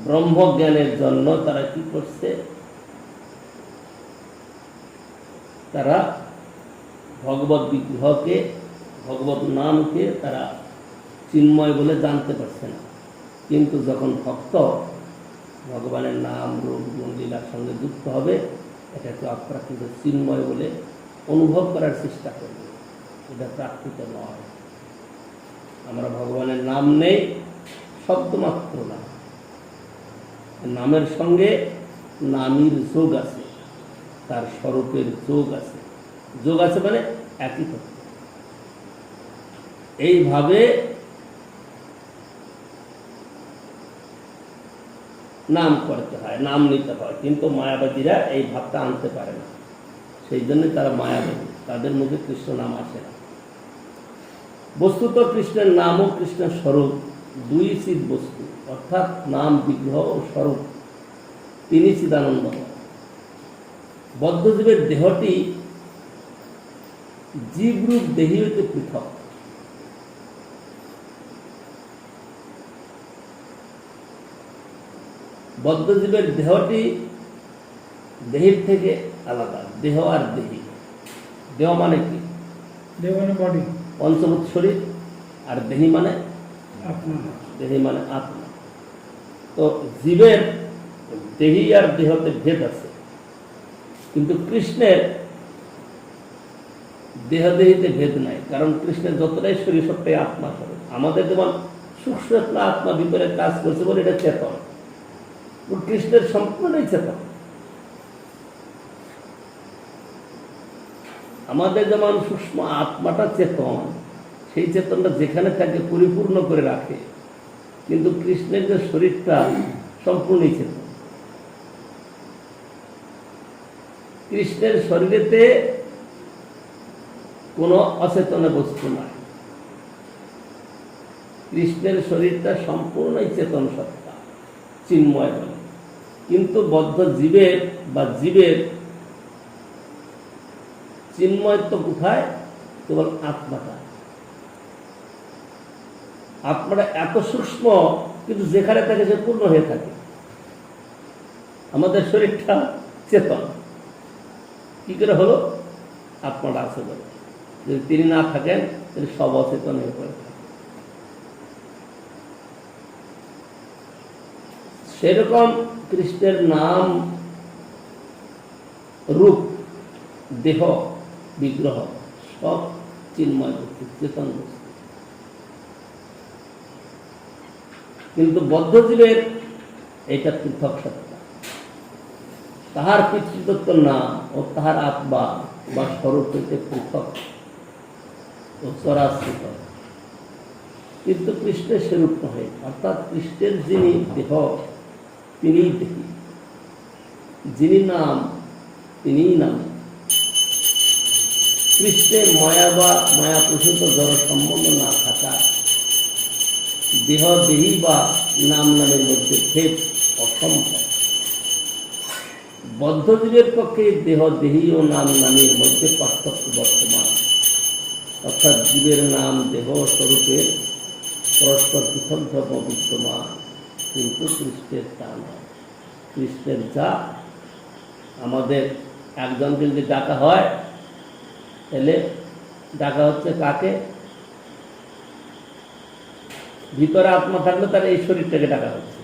B: ব্রহ্মজ্ঞানের জন্য তারা কি করছে, তারা ভগবত বিগ্রহকে, ভগবত নামকে তারা চিন্ময় বলে জানতে পারছে না। কিন্তু যখন ভক্ত ভগবানের নাম, রূপ, গুণ, লীলার সঙ্গে যুক্ত হবে, এটাকে অপ্রাকৃত চিন্ময় বলে অনুভব করার চেষ্টা করবে। এটা প্রাকৃত নয়। আমরা ভগবানের নাম নেই, শব্দমাত্র না, নামের সঙ্গে নামীর যোগ আছে, তার স্বরূপের যোগ আছে। যোগ আছে মানে একই কথা। এইভাবে নাম করতে হয়, নাম নিতে হয়। কিন্তু মায়াবাদীরা এই ভাবটা আনতে পারে না, সেই জন্য তারা মায়াবাদী, তাদের মুখে কৃষ্ণ নাম আসে না। বস্তুত কৃষ্ণের নাম ও কৃষ্ণের স্বরূপ দুই চিৎ বস্তু, অর্থাৎ নাম, বিগ্রহ ও স্বরূপ তিনি চিদানন্দ। বদ্ধজীবের দেহটি জীবরূপ দেহী হইতে পৃথক। বদ্ধজীবের দেহটি দেহের থেকে আলাদা। দেহ আর দেহী, দেহ মানে কি?
A: দেহ মানে বডি,
B: পঞ্চভূত শরীর, আর দেহী মানে
A: আত্মা।
B: দেহী মানে আত্মা। তো জীবের দেহী আর দেহতে ভেদ আছে, কিন্তু কৃষ্ণের দেহ দেহীতে ভেদ নাই। কারণ কৃষ্ণের যতটাই শরীর সবটাই আত্মা স্বরূপ। আমাদের যেমন সূক্ষ্ম আত্মা ভিতরে কাজ করছে বলে এটা চেতন, কৃষ্ণের সম্পূর্ণই চেতন। আমাদের যেমন সূক্ষ্ম আত্মাটা চেতন, সেই চেতনটা যেখানে থাকে পরিপূর্ণ করে রাখে, কিন্তু কৃষ্ণের যে শরীরটা সম্পূর্ণই চেতন। কৃষ্ণের শরীরেতে কোনো অচেতন বস্তু নাই। কৃষ্ণের শরীরটা সম্পূর্ণই চেতন সত্তা, চিন্ময় বলে। কিন্তু বদ্ধ জীবের বা জীবের চিন্ময়ত্ব কোথায়? কেবল আত্মাটা। আত্মাটা এত সূক্ষ্ম, কিন্তু যেখানে থাকে সে পূর্ণ হয়ে থাকে। আমাদের শরীরটা চেতন, কি করে হলো? আত্মাটা আছে বলে। যদি তিনি না থাকেন তাহলে সব অচেতন হয়ে পড়ে থাকে। সেরকম কৃষ্ণের নাম, রূপ, দেহ, বিগ্রহ সব চিন্ময় বস্তু, চেতন বস্তু। কিন্তু বদ্ধজীবের এটা পৃথক সত্তা। তাহার পিতৃতত্ব নাম ও তাহার আত্মা বা স্বরূপ হইতে পৃথক ও চরাশ্রিত। কিন্তু কৃষ্ণের সেরূপ নহে। অর্থাৎ কৃষ্ণের যিনি দেহ তিনিই দেহী, যিনি নাম তিনিই নাম। কৃষ্ণের মায়া বা মায়াপ্রসূত জড় সম্বন্ধ না থাকা, দেহ দেহী বা নাম নামের মধ্যে ভেদ অসম্ভব। বদ্ধজীবের পক্ষে দেহ দেহী ও নাম নামের মধ্যে পার্থক্য বর্তমান। অর্থাৎ জীবের নাম, দেহ, স্বরূপের পরস্পর পৃথক ধর্ম বিদ্যমান, কিন্তু কৃষ্ণের তা নয়। কৃষ্ণের যা, আমাদের একজনকে যদি ডাকা হয়, তাহলে ডাকা হচ্ছে কাকে? ভিতরে আত্মা থাকলে তার এই শরীরটাকে ডাকা হচ্ছে,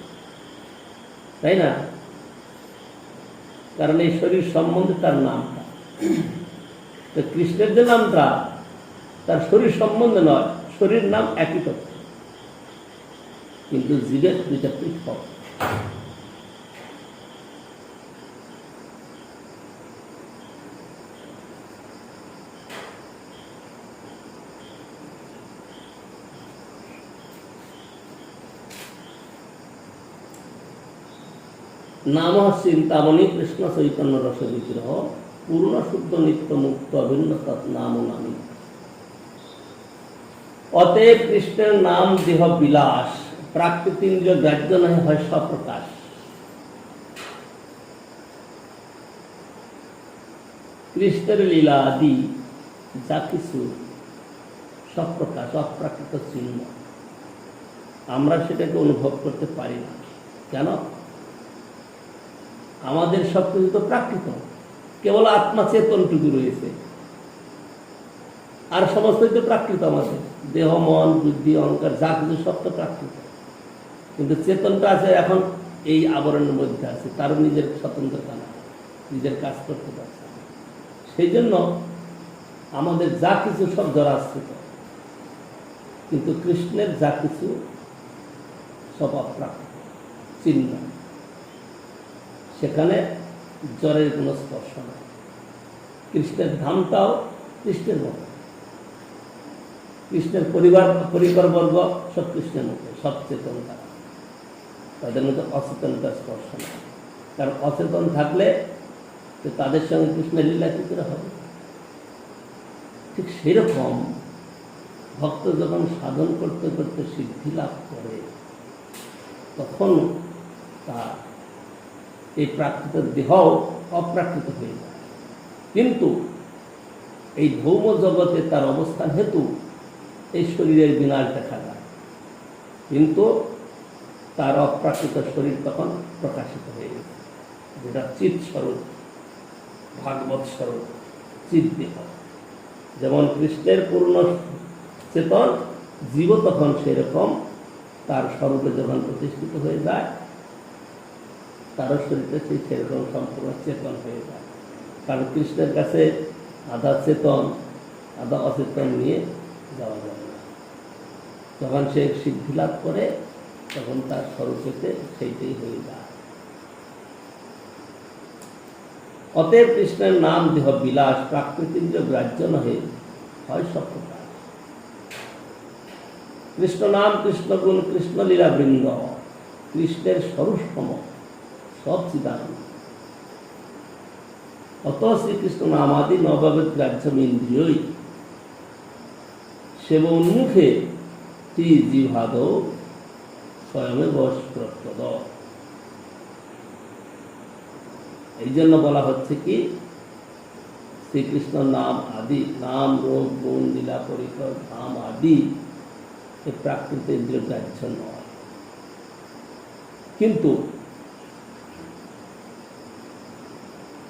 B: তাই না? কারণ এই শরীর সম্বন্ধে তার নামটা, তো কৃষ্ণের যে নামটা তার শরীর সম্বন্ধে নয়, শরীর নাম একই তথ্য, কিন্তু জীবের দুইটা পৃথক। নাম চিন্তামণি কৃষ্ণ চৈতন্য রস বিগ্রহ পূর্ণ শুদ্ধ নিত্য মুক্ত অভিন্ন তৎ নাম নামী। অতএব কৃষ্ণের নাম দেহ বিলাস, প্রাকৃতিন্দ্রিয় গ্রাহ্য নহে, হয় স্বপ্রকাশ। কৃষ্ণের লীলা আদি যা কিছু স্বপ্রকাশ, অপ্রাকৃত চিহ্ন, আমরা সেটাকে অনুভব করতে পারি না। কেন? আমাদের সবকিছু তো প্রাকৃত, কেবল আত্মা চেতনটুকু রয়েছে, আর সমস্তই তো প্রাকৃত। আমাদের দেহ, মন, বুদ্ধি, অহংকার যা কিছু সব তো প্রাকৃত, কিন্তু চেতনটা আছে এখন এই আবরণের মধ্যে আছে, তারও নিজের স্বতন্ত্রতা না, নিজের কাজ করতে পারছে। সেই জন্য আমাদের যা কিছু সব জড়াশ্রিত, কিন্তু কৃষ্ণের যা কিছু সব অপ্রাকৃত চিহ্ন, সেখানে জ্বরের কোনো স্পর্শ নেই। কৃষ্ণের ধামটাও কৃষ্ণের মতো, কৃষ্ণের পরিবারবর্গ সব কৃষ্ণের মতো, সব চেতন তারা, তাদের মধ্যে অচেতনতার স্পর্শ নেই। কারণ অচেতন থাকলে তো তাদের সঙ্গে কৃষ্ণের লীলা কি করে হবে? ঠিক সেরকম ভক্ত যখন সাধন করতে করতে সিদ্ধি লাভ করে, তখন তার এই প্রাকৃত দেহ অপ্রাকৃত হয়ে যায়। কিন্তু এই ভৌম জগতে তার অবস্থান হেতু এই শরীরের বিনাশ দেখা যায়, কিন্তু তার অপ্রাকৃত শরীর তখন প্রকাশিত হয়ে গেছে, যেটা চিৎ স্বরূপ, ভাগবত স্বরূপ, চিৎ দেহ। যেমন কৃষ্ণের পূর্ণ চেতন, জীব তখন সেরকম তার স্বরূপে যখন প্রতিষ্ঠিত হয়ে যায়, তারও শরীরটা সেই সেরকম সম্পূর্ণ চেতন হয়ে যায়। কারণ কৃষ্ণের কাছে আধা চেতন আধা অচেতন নিয়ে যাওয়া যায় না। যখন সে সিদ্ধি লাভ করে, তখন তার স্বরূপেতে সেইটাই হয়ে যায়। অতএব কৃষ্ণের নাম দেহ বিলাস, প্রাকৃতিন্দ্রিয় গ্রাহ্য নহে, হয় স্বপ্রকাশ। কৃষ্ণ নাম, কৃষ্ণ গুণ, কৃষ্ণ লীলা বৃন্দ, কৃষ্ণের স্বরূপসম সব চিদানন্দ। অত শ্রীকৃষ্ণ নামাদি নববেদ গ্রাহ্যম ইন্দ্রিয়ই, সেব উন্মুখে তি জিভাদ স্বয়মে বস্প্রদ। এই জন্য বলা হচ্ছে কি, শ্রীকৃষ্ণ নাম আদি, নাম, রূপ, গুণ, লীলা, পরিকর, ধাম আদি এ প্রাকৃত ইন্দ্রিয় গ্রাহ্য নয়। কিন্তু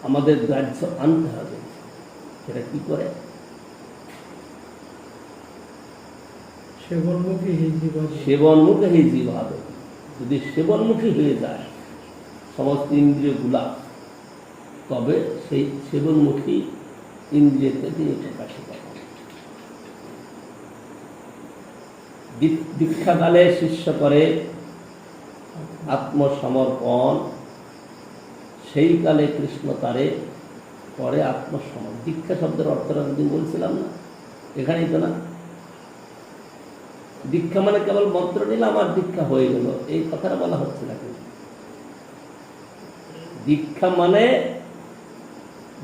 B: আমাদের গ্রাহ্য আনতে হবে। সেটা কি করে?
A: সেবনমুখী
B: হি জীবাদ। যদি সেবনমুখী হয়ে যায় সমস্ত ইন্দ্রিয়গুলা, তবে সেই সেবনমুখী ইন্দ্রিয়তে দিয়ে প্রকাশিত হয়। দীক্ষাকালে শিষ্য করে আত্মসমর্পণ, সেই কালে কৃষ্ণ তারে করে আত্মসমর্পণ। দীক্ষা শব্দের অর্থটা যদি বলছিলাম না, এখানেই তো না। দীক্ষা মানে কেবল মন্ত্র নিলাম আর দীক্ষা হয়ে গেল, এই কথাটা বলা হচ্ছে না। দীক্ষা মানে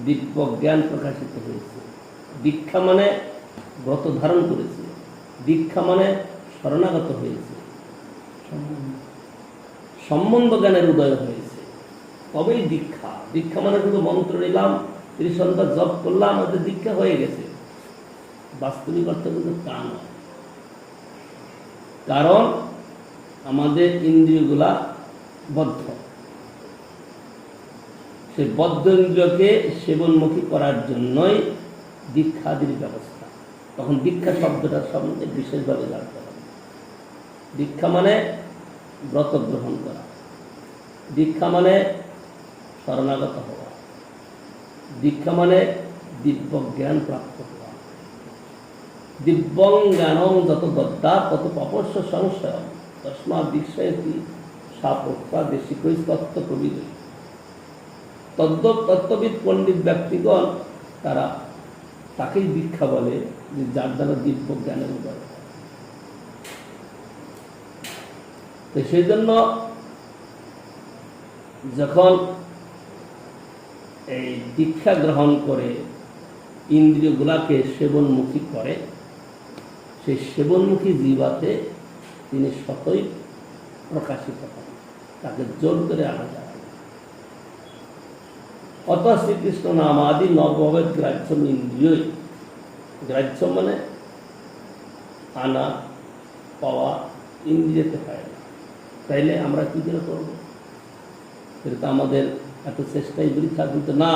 B: দিব্য জ্ঞান প্রকাশিত হয়েছে, দীক্ষা মানে ব্রত ধারণ করেছে, দীক্ষা মানে শরণাগত হয়েছে, সম্বন্ধ জ্ঞানের উদয় হয়েছে, তবেই দীক্ষা। দীক্ষা মানে শুধু মন্ত্র নিলাম, ত্রিসন্ধ্যা জপ করলাম, আমাদের দীক্ষা হয়ে গেছে, বাস্তবিক অর্থে কিন্তু তা নয়। কারণ আমাদের ইন্দ্রিয়গুলা বদ্ধ, সেই বদ্ধ ইন্দ্রিয়কে সেবনমুখী করার জন্যই দীক্ষাদির ব্যবস্থা। তখন দীক্ষা শব্দটার সম্বন্ধে বিশেষভাবে জানতে হবে। দীক্ষা মানে ব্রত গ্রহণ করা, দীক্ষা মানে শরণাগত হওয়া, দীক্ষা মানে দিব্য জ্ঞান প্রাপ্ত হওয়া। দিব্যং জ্ঞানং যত দদ্যা তত পাপস্য সংশয় তস্মাৎ দীক্ষায়তি সাপোক্তা দেশিকৈঃ তত্ত্বপ্রবিদ। তত্ত্ববিদ পণ্ডিত ব্যক্তিগণ তারা তাকেই দীক্ষা বলে যে যার দ্বারা দিব্য জ্ঞানের উদয় হয়। তো সেই জন্য যখন এই দীক্ষা গ্রহণ করে ইন্দ্রিয়গুলাকে সেবনমুখী করে, সেই সেবনমুখী জীবাতে তিনি স্বতই প্রকাশিত হন, তাকে জোর করে আনা যায়। অত শ্রীকৃষ্ণ নামাদি নবভবেদ গ্রাহ্যম ইন্দ্রিয়। গ্রাহ্য মানে আনা পাওয়া, ইন্দ্রিয়তে পায় না। তাইলে আমরা কি করে করবো? এটা তো আমাদের এত চেষ্টাই বৃথা। কিন্তু না,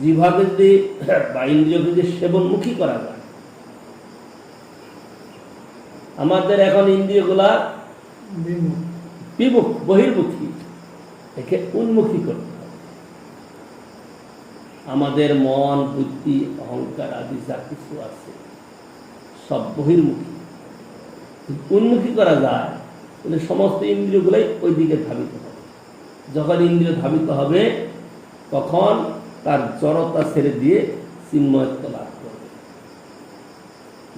B: জিহ্বাকে যদি বা ইন্দ্রিয়কে যদি সেবনমুখী করা যায়, আমাদের এখন ইন্দ্রিয়গুলা বিমুখ বহির্মুখী, একে উন্মুখী করতে হবে। আমাদের মন বুদ্ধি অহংকার আদি যা কিছু আছে সব বহির্মুখী। উন্মুখী করা যায় তাহলে সমস্ত ইন্দ্রিয়গুলাই ওই দিকে ধাবিত হবে। যখন ইন্দ্রিয় ধাবিত হবে তখন তার জড়তা ছেড়ে দিয়ে চিন্ময়ত্ব লাভ করবে।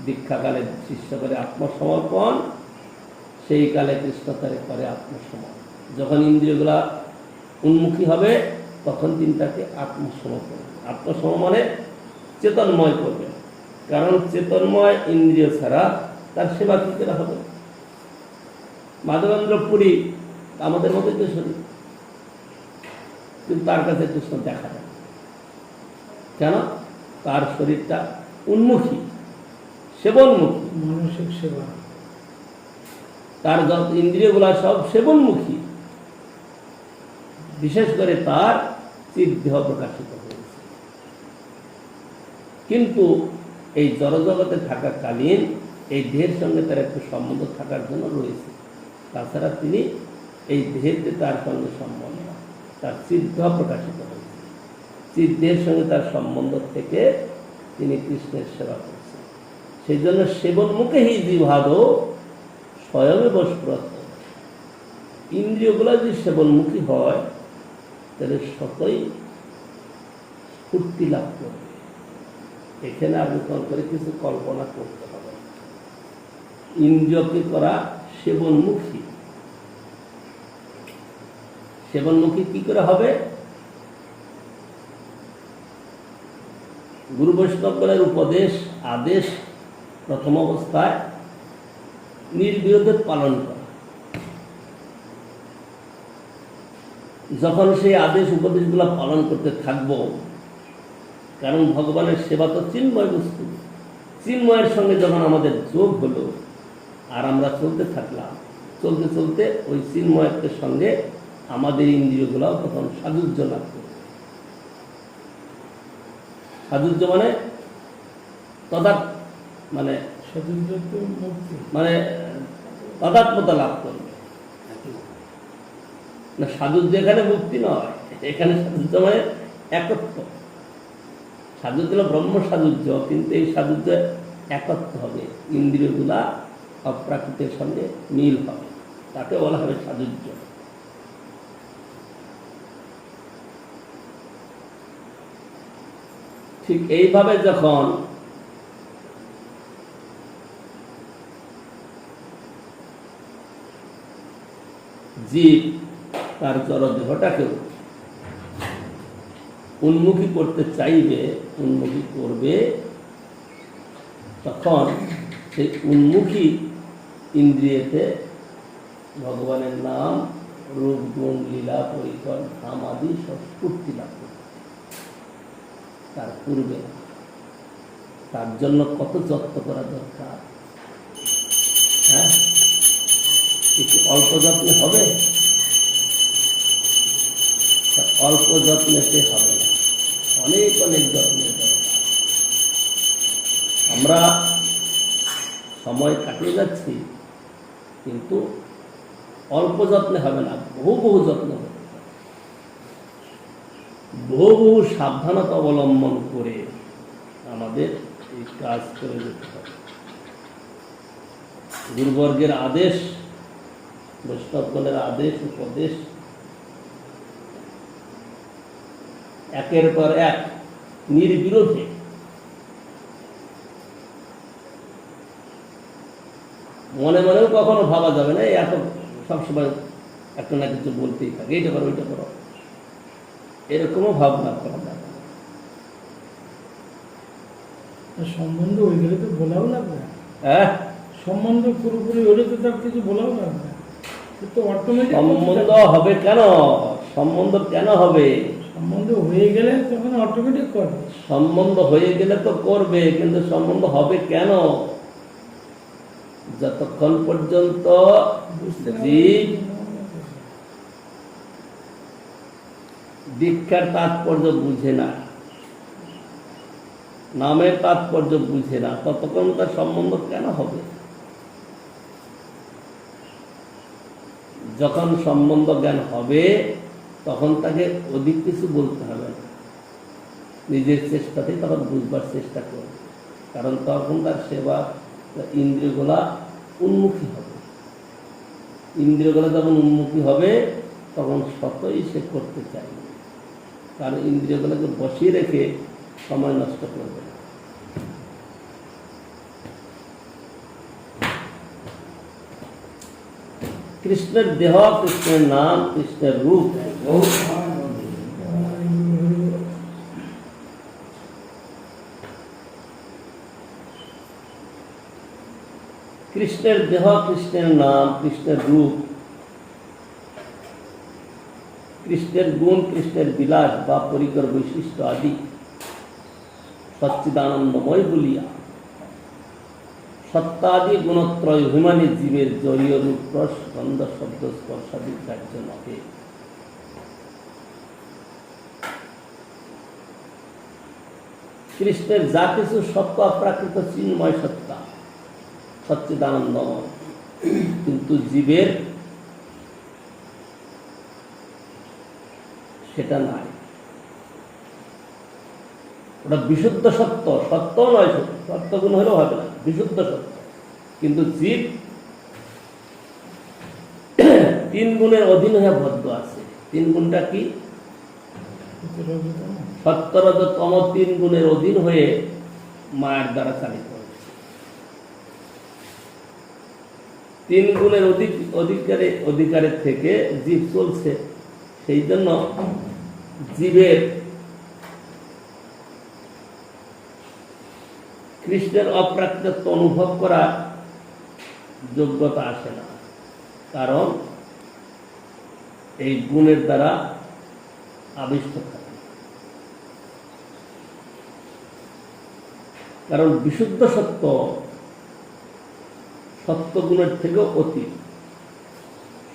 B: দীক্ষাকালে শিষ্য করে আত্মসমর্পণ, সেই কালে কৃষ্ণ তারে করে আত্মসমর্পণ। যখন ইন্দ্রিয়গুলা উন্মুখী হবে তখন তিনি তাকে আত্মসমর্পণ, আত্মসমর্পণ মানে চেতনময় করবে। কারণ চেতনময় ইন্দ্রিয় ছাড়া তার সেবা কি করে হবে? মাধবেন্দ্র পুরী আমাদের মতোই তো শরীর, কিন্তু তার কাছে কৃষ্ণ দেখা যায় কেন? তার শরীরটা উন্মুখী, সেবনমুখী,
A: মানসিক সেবা।
B: তার যত ইন্দ্রিয়গুলা সব সেবনমুখী। বিশেষ করে তার চিদ্দেহ প্রকাশিত হয়েছে। কিন্তু এই জড়জগতে থাকাকালীন এই দেহের সঙ্গে তার একটু সম্বন্ধ থাকার জন্য রয়েছে। তাছাড়া তিনি এই দেহেতে তার সঙ্গে সম্বন্ধ, তার চিদ্দেহ প্রকাশিত হয়েছে। চিদ্দেহের সঙ্গে তার সম্বন্ধ থেকে তিনি কৃষ্ণের সেবা করছেন। সেই জন্য সেবনমুখে হি জিহ্বাদো স্বয়মেব স্ফুরত। ইন্দ্রিয়গুলো যদি সেবনমুখী হয় তাহলে সতই স্ফূর্তি লাভ করবে। এখানে আবেদন করে কিছু কল্পনা করতে হবে। ইন্দ্রিয়কে করা সেবনমুখী। সেবনমুখী কি করে হবে? গুরু বৈষ্ণবগণের উপদেশ আদেশ প্রথম অবস্থায় নির্বিরোধে পালন করা। যখন সেই আদেশ উপদেশগুলো পালন করতে থাকব, কারণ ভগবানের সেবা তো চিন্ময় বস্তু, চিন্ময়ের সঙ্গে যখন আমাদের যোগ হলো আর আমরা চলতে থাকলাম, চলতে চলতে ওই চিন্ময়ের সঙ্গে আমাদের ইন্দ্রিয়গুলাও তখন সাযুজ্য লাভ করবে। সাযুজ্য মানে তদাৎ মানে মানে তদাত্মতা লাভ করবে না। সাযুজ্য এখানে মুক্তি নয়, এখানে সাযুজ্য মানে একত্ব। সাযুজ্য হলো ব্রহ্ম সাযুজ্য, কিন্তু এই সাযুজ্য একত্ব হবে, ইন্দ্রিয়গুলা অপ্রাকৃতের সঙ্গে মিল হবে, তাকে বলা হবে সাযুজ্য। ঠিক এইভাবে যখন জীব তার জড়দেহটাকেও উন্মুখী করতে চাইবে, উন্মুখী করবে, তখন সেই উন্মুখী ইন্দ্রিয়তে ভগবানের নাম, রূপ, গুণ, লীলা, পরিকর, ধাম আদি সব স্ফূর্তি লাভ করবে। তার পূর্বে তার জন্য কত যত্ন করা দরকার। হ্যাঁ, একটু অল্প যত্নে হবে? অল্প যত্নেতে হবে না, অনেক অনেক যত্নের দরকার। আমরা সময় কাটিয়ে যাচ্ছি, কিন্তু অল্প যত্নে হবে না, বহু বহু যত্ন হবে, বহু বহু সাবধানতা অবলম্বন করে আমাদের এই কাজ করে যেতে হবে। গুরুবর্গের আদেশ, বৈষ্ণবগণের আদেশ উপদেশ একের পর এক নির্বিরোধে মনে মনেও কখনো ভাবা যাবে না এত সবসময় একটা না কিছু বলতেই থাকে, এইটা করো ওইটা করো, এরকমও ভাবনা করা যাবে না।
A: সম্বন্ধ হয়ে গেলে তো বলাও লাগবে না।
B: হ্যাঁ,
A: সম্বন্ধ পুরোপুরি হলে তো তার কিছু বলাও লাগবে না, তো অটোমেটিক
B: সম্বন্ধ হবে কেন? সম্বন্ধ কেন হবে?
A: সম্বন্ধ হয়ে গেলে তখন অটোমেটিক করবে।
B: সম্বন্ধ হয়ে গেলে তো করবে, কিন্তু সম্বন্ধ হবে কেন? যতক্ষণ পর্যন্ত
A: বুঝতে
B: জীব দীক্ষার তাৎপর্য বুঝে না, নামের তাৎপর্য বুঝে না, ততক্ষণ তার সম্বন্ধ কেন হবে? যখন সম্বন্ধ জ্ঞান হবে তখন তাকে অধিক কিছু বলতে হবে না, নিজের চেষ্টাতেই তখন বুঝবার চেষ্টা করবে, কারণ তখন তার সেবা ইন্দ্রিয়গুলা উন্মুখী হবে। ইন্দ্রিয়গুলা যখন উন্মুখী হবে তখন স্বতই সে করতে চাইবে, কারণ ইন্দ্রিয়গুলোকে বসিয়ে রেখে সময় নষ্ট করবে না। কৃষ্ণের দেহ, কৃষ্ণের নাম, কৃষ্ণের রূপ কৃষ্ণের দেহ, কৃষ্ণের নাম, কৃষ্ণের রূপ, কৃষ্ণের গুণ, কৃষ্ণের বিলাস বা পরিকর বৈশিষ্ট্য আদি সচ্চিদানন্দময় বলিয়া সত্তাদি গুণত্রয় অভিমানী জীবের জড়ীয় রূপ রস গন্ধ শব্দ স্পর্শাদি কার্য নহে। কৃষ্ণের যা কিছু সত্য অপ্রাকৃত চিন্ময় সত্তা, সচ্চিদানন্দময়, কিন্তু জীবের সেটা নাই। ওটা বিশুদ্ধ সত্য, সত্য নয়, সত্য গুণ হলেও হবে না, বিশুদ্ধ সত্য। কিন্তু জীব তিন গুণের অধীন হয়ে বদ্ধ আছে। তিন গুণটা কি? সত্য রজ তম তিন গুণের অধীন হয়ে মায়ের দ্বারা চালিত হয়েছে। তিন গুণের অধিকারের থেকে জীব চলছে। সেই জন্য জীবের কৃষ্ণের অপ্রাকৃত অনুভব করা যোগ্যতা আসে না, কারণ এই গুণের দ্বারা আবিষ্ট থাকে। কারণ বিশুদ্ধ সত্য সত্যগুণের থেকেও অতীত।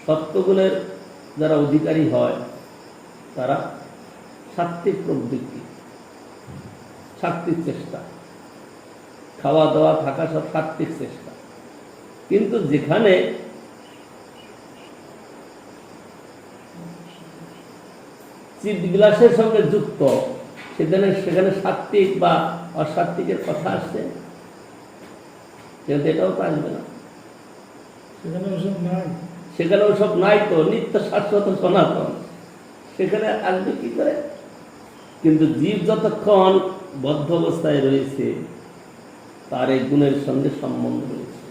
B: সত্যগুণের যারা অধিকারী হয় তারা সাত্ত্বিক প্রবৃত্তি, সাত্ত্বিক চেষ্টা, খাওয়া দাওয়া থাকা সব সাত্ত্বিক চেষ্টা। কিন্তু যেখানে চিৎবিলাসের সঙ্গে যুক্ত, সেখানে সাত্ত্বিক বা অসাত্ত্বিকের কথা আসছে, কিন্তু এটাও তো আসবে না। সেখানে ওসব নাই তো, নিত্য শাশ্বত সনাতন, সেখানে আসবে কি করে? কিন্তু জীব যতক্ষণ বদ্ধ অবস্থায় রয়েছে তার এই গুণের সঙ্গে সম্বন্ধ রয়েছে।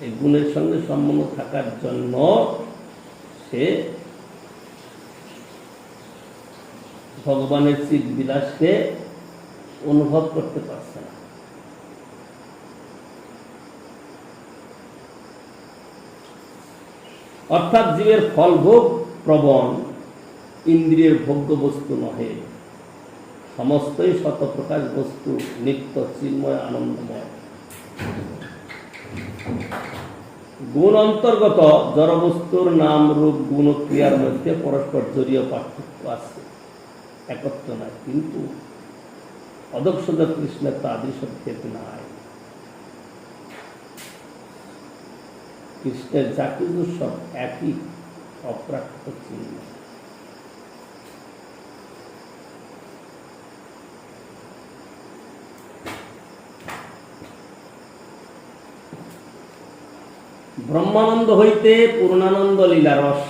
B: এই গুণের সঙ্গে সম্বন্ধ থাকার জন্য সে ভগবানের চিৎ বিলাসকে অনুভব করতে পারছে না। অর্থাৎ জীবের ফলভোগ প্রবণ, ইন্দ্রিয়ের ভোগ্য বস্তু নহে, সমস্তই শতপ্রকাশ বস্তু, নিত্য চিন্ময় আনন্দময়। গুণ অন্তর্গত জড়বস্তুর নাম রূপ গুণ ও ক্রিয়ার মধ্যে পরস্পর জড়ীয় পার্থক্য আছে, একত্র নাই। কিন্তু অদক্ষদ কৃষ্ণের তাদের ভেদ নাই। কৃষ্ণের যা কিছু সব একই অপ্রাকৃত চিহ্ন। ব্রহ্মানন্দ হইতে পূর্ণানন্দ লীলারস,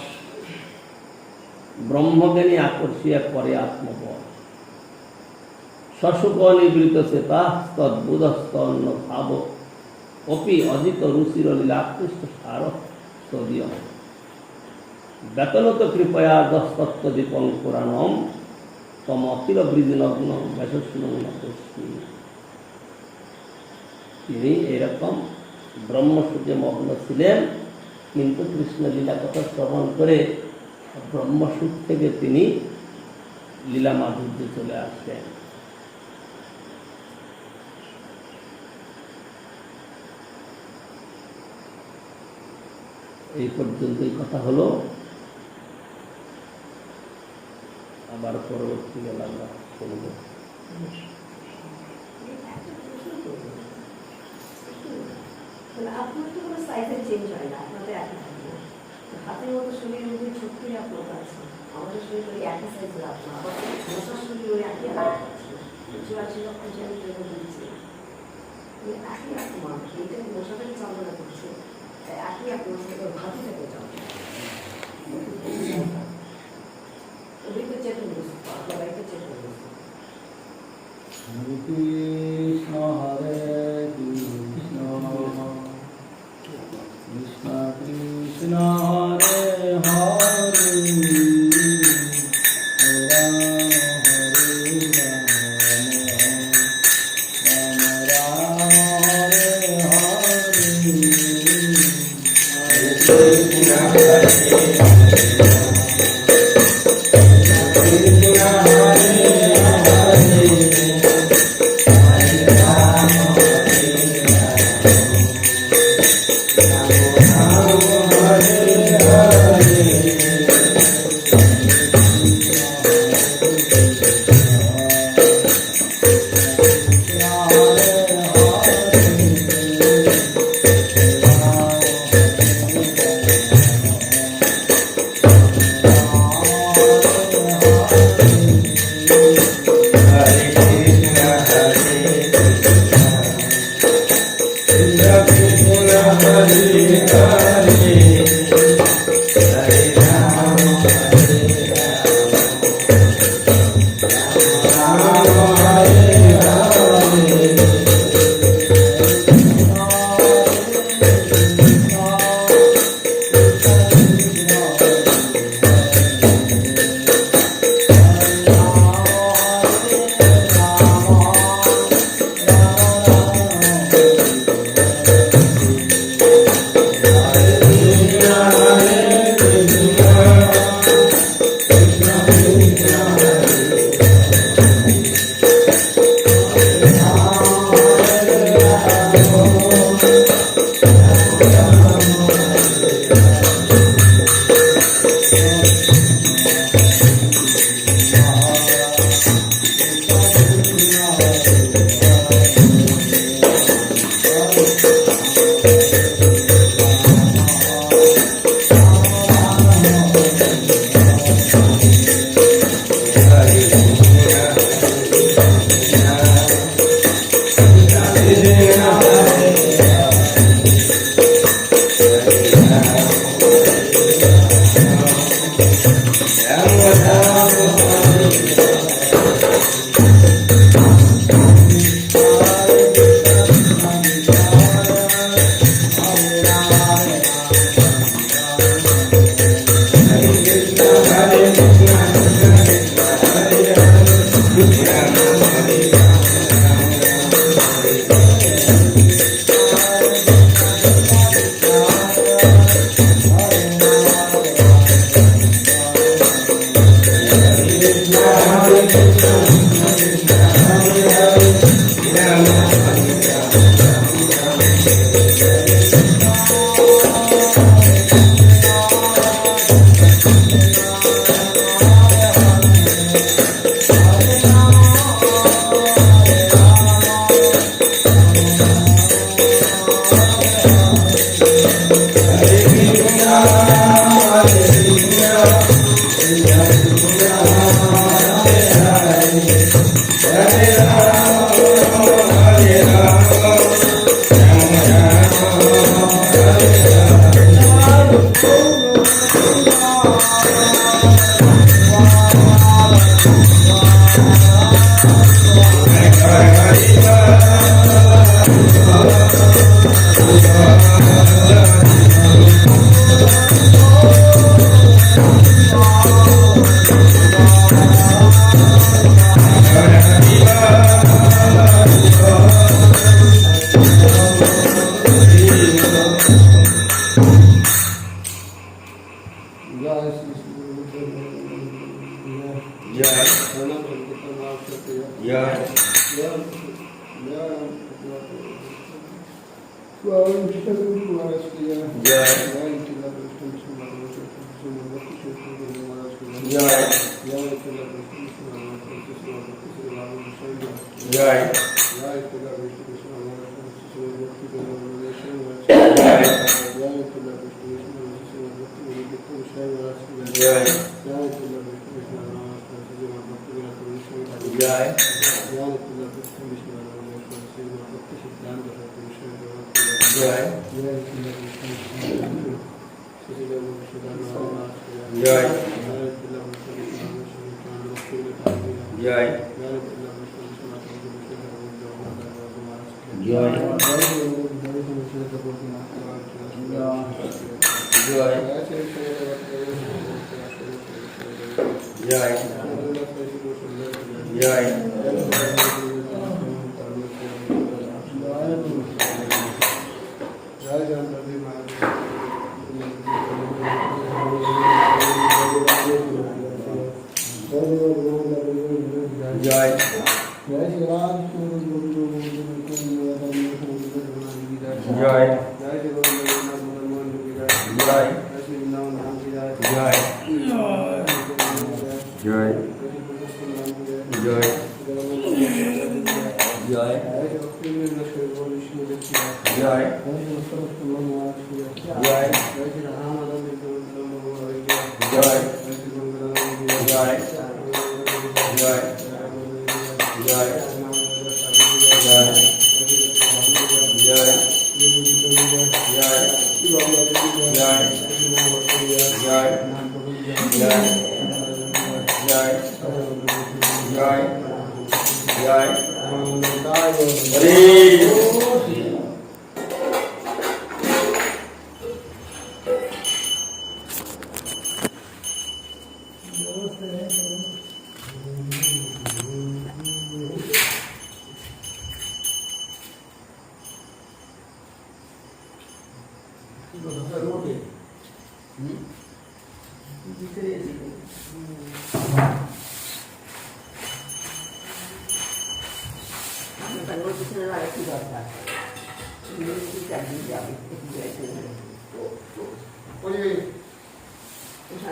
B: ব্রহ্মজ্ঞানী আকর্ষিয়া করে আত্মবল, শশুক নিবৃত চেতা তদ্বুধস্ত অন্য ভাব অপি অজিত রুচির লীলাকৃষ্ট সার তদীয় বেতনত কৃপয়া দস্তত্ব দীপং পুরাণম তম অখিল বৃজনগ্ন মেষস্নগ্ন কৃষ্ণ। তিনি এরকম ব্রহ্মসূর্যে মগ্ন ছিলেন, কিন্তু কৃষ্ণ লীলা কথা শ্রবণ করে ব্রহ্মসূর থেকে তিনি লীলা মাধুর্যে চলে আসলেন। এই পর্যন্ত এই কথা হলো। আবার পরবর্তী গেল আমরা শুনব।
D: আপনার তো কোনো সাইজের চেঞ্জ হয় না, আপনাদের একই থাকে না। হাতের মতো শরীরের মধ্যে ছোট্টই আপনার আছে, আমাদের শরীর ওই একই সাইজের আপনার, আবার মশার শরীর ওই একই আছে। 84 লক্ষ যে আমি জন্য বলছি একই রকম মানুষ, এটা মশাদের চালনা করছে, একই আপনার সাথে ভাতি থেকে চালনা ওই তো চেতন বস্তু, আপনার বাড়িতে চেতন বস্তু।
C: হরে কৃষ্ণ হরে কৃষ্ণ কৃষ্ণ কৃষ্ণ হরে হরে রাম হরে রাম রাম হরে হরে কৃষ্ণ হরে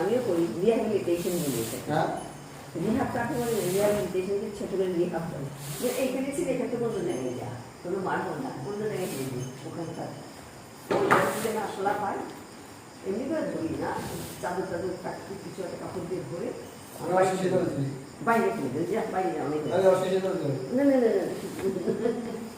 D: আমিও করি রিহ্যাবিলিটেশন নিয়েছে রিহাবটা একেবারে রিহ্যাবিলিটেশনকে ছোট করে রিহাব করে যে এইখানে ছিল এখানে তো কোনো জায়গায় যা কোনো মারব না কোনো জায়গায় ফেলবি ওখানকার আসলা পায় এমনি করে ধরি না চাদর চাদর কাটতে কিছু একটা কাপড় দিয়ে ধরে বাইরে ফেলবে যে বাইরে অনেক না না না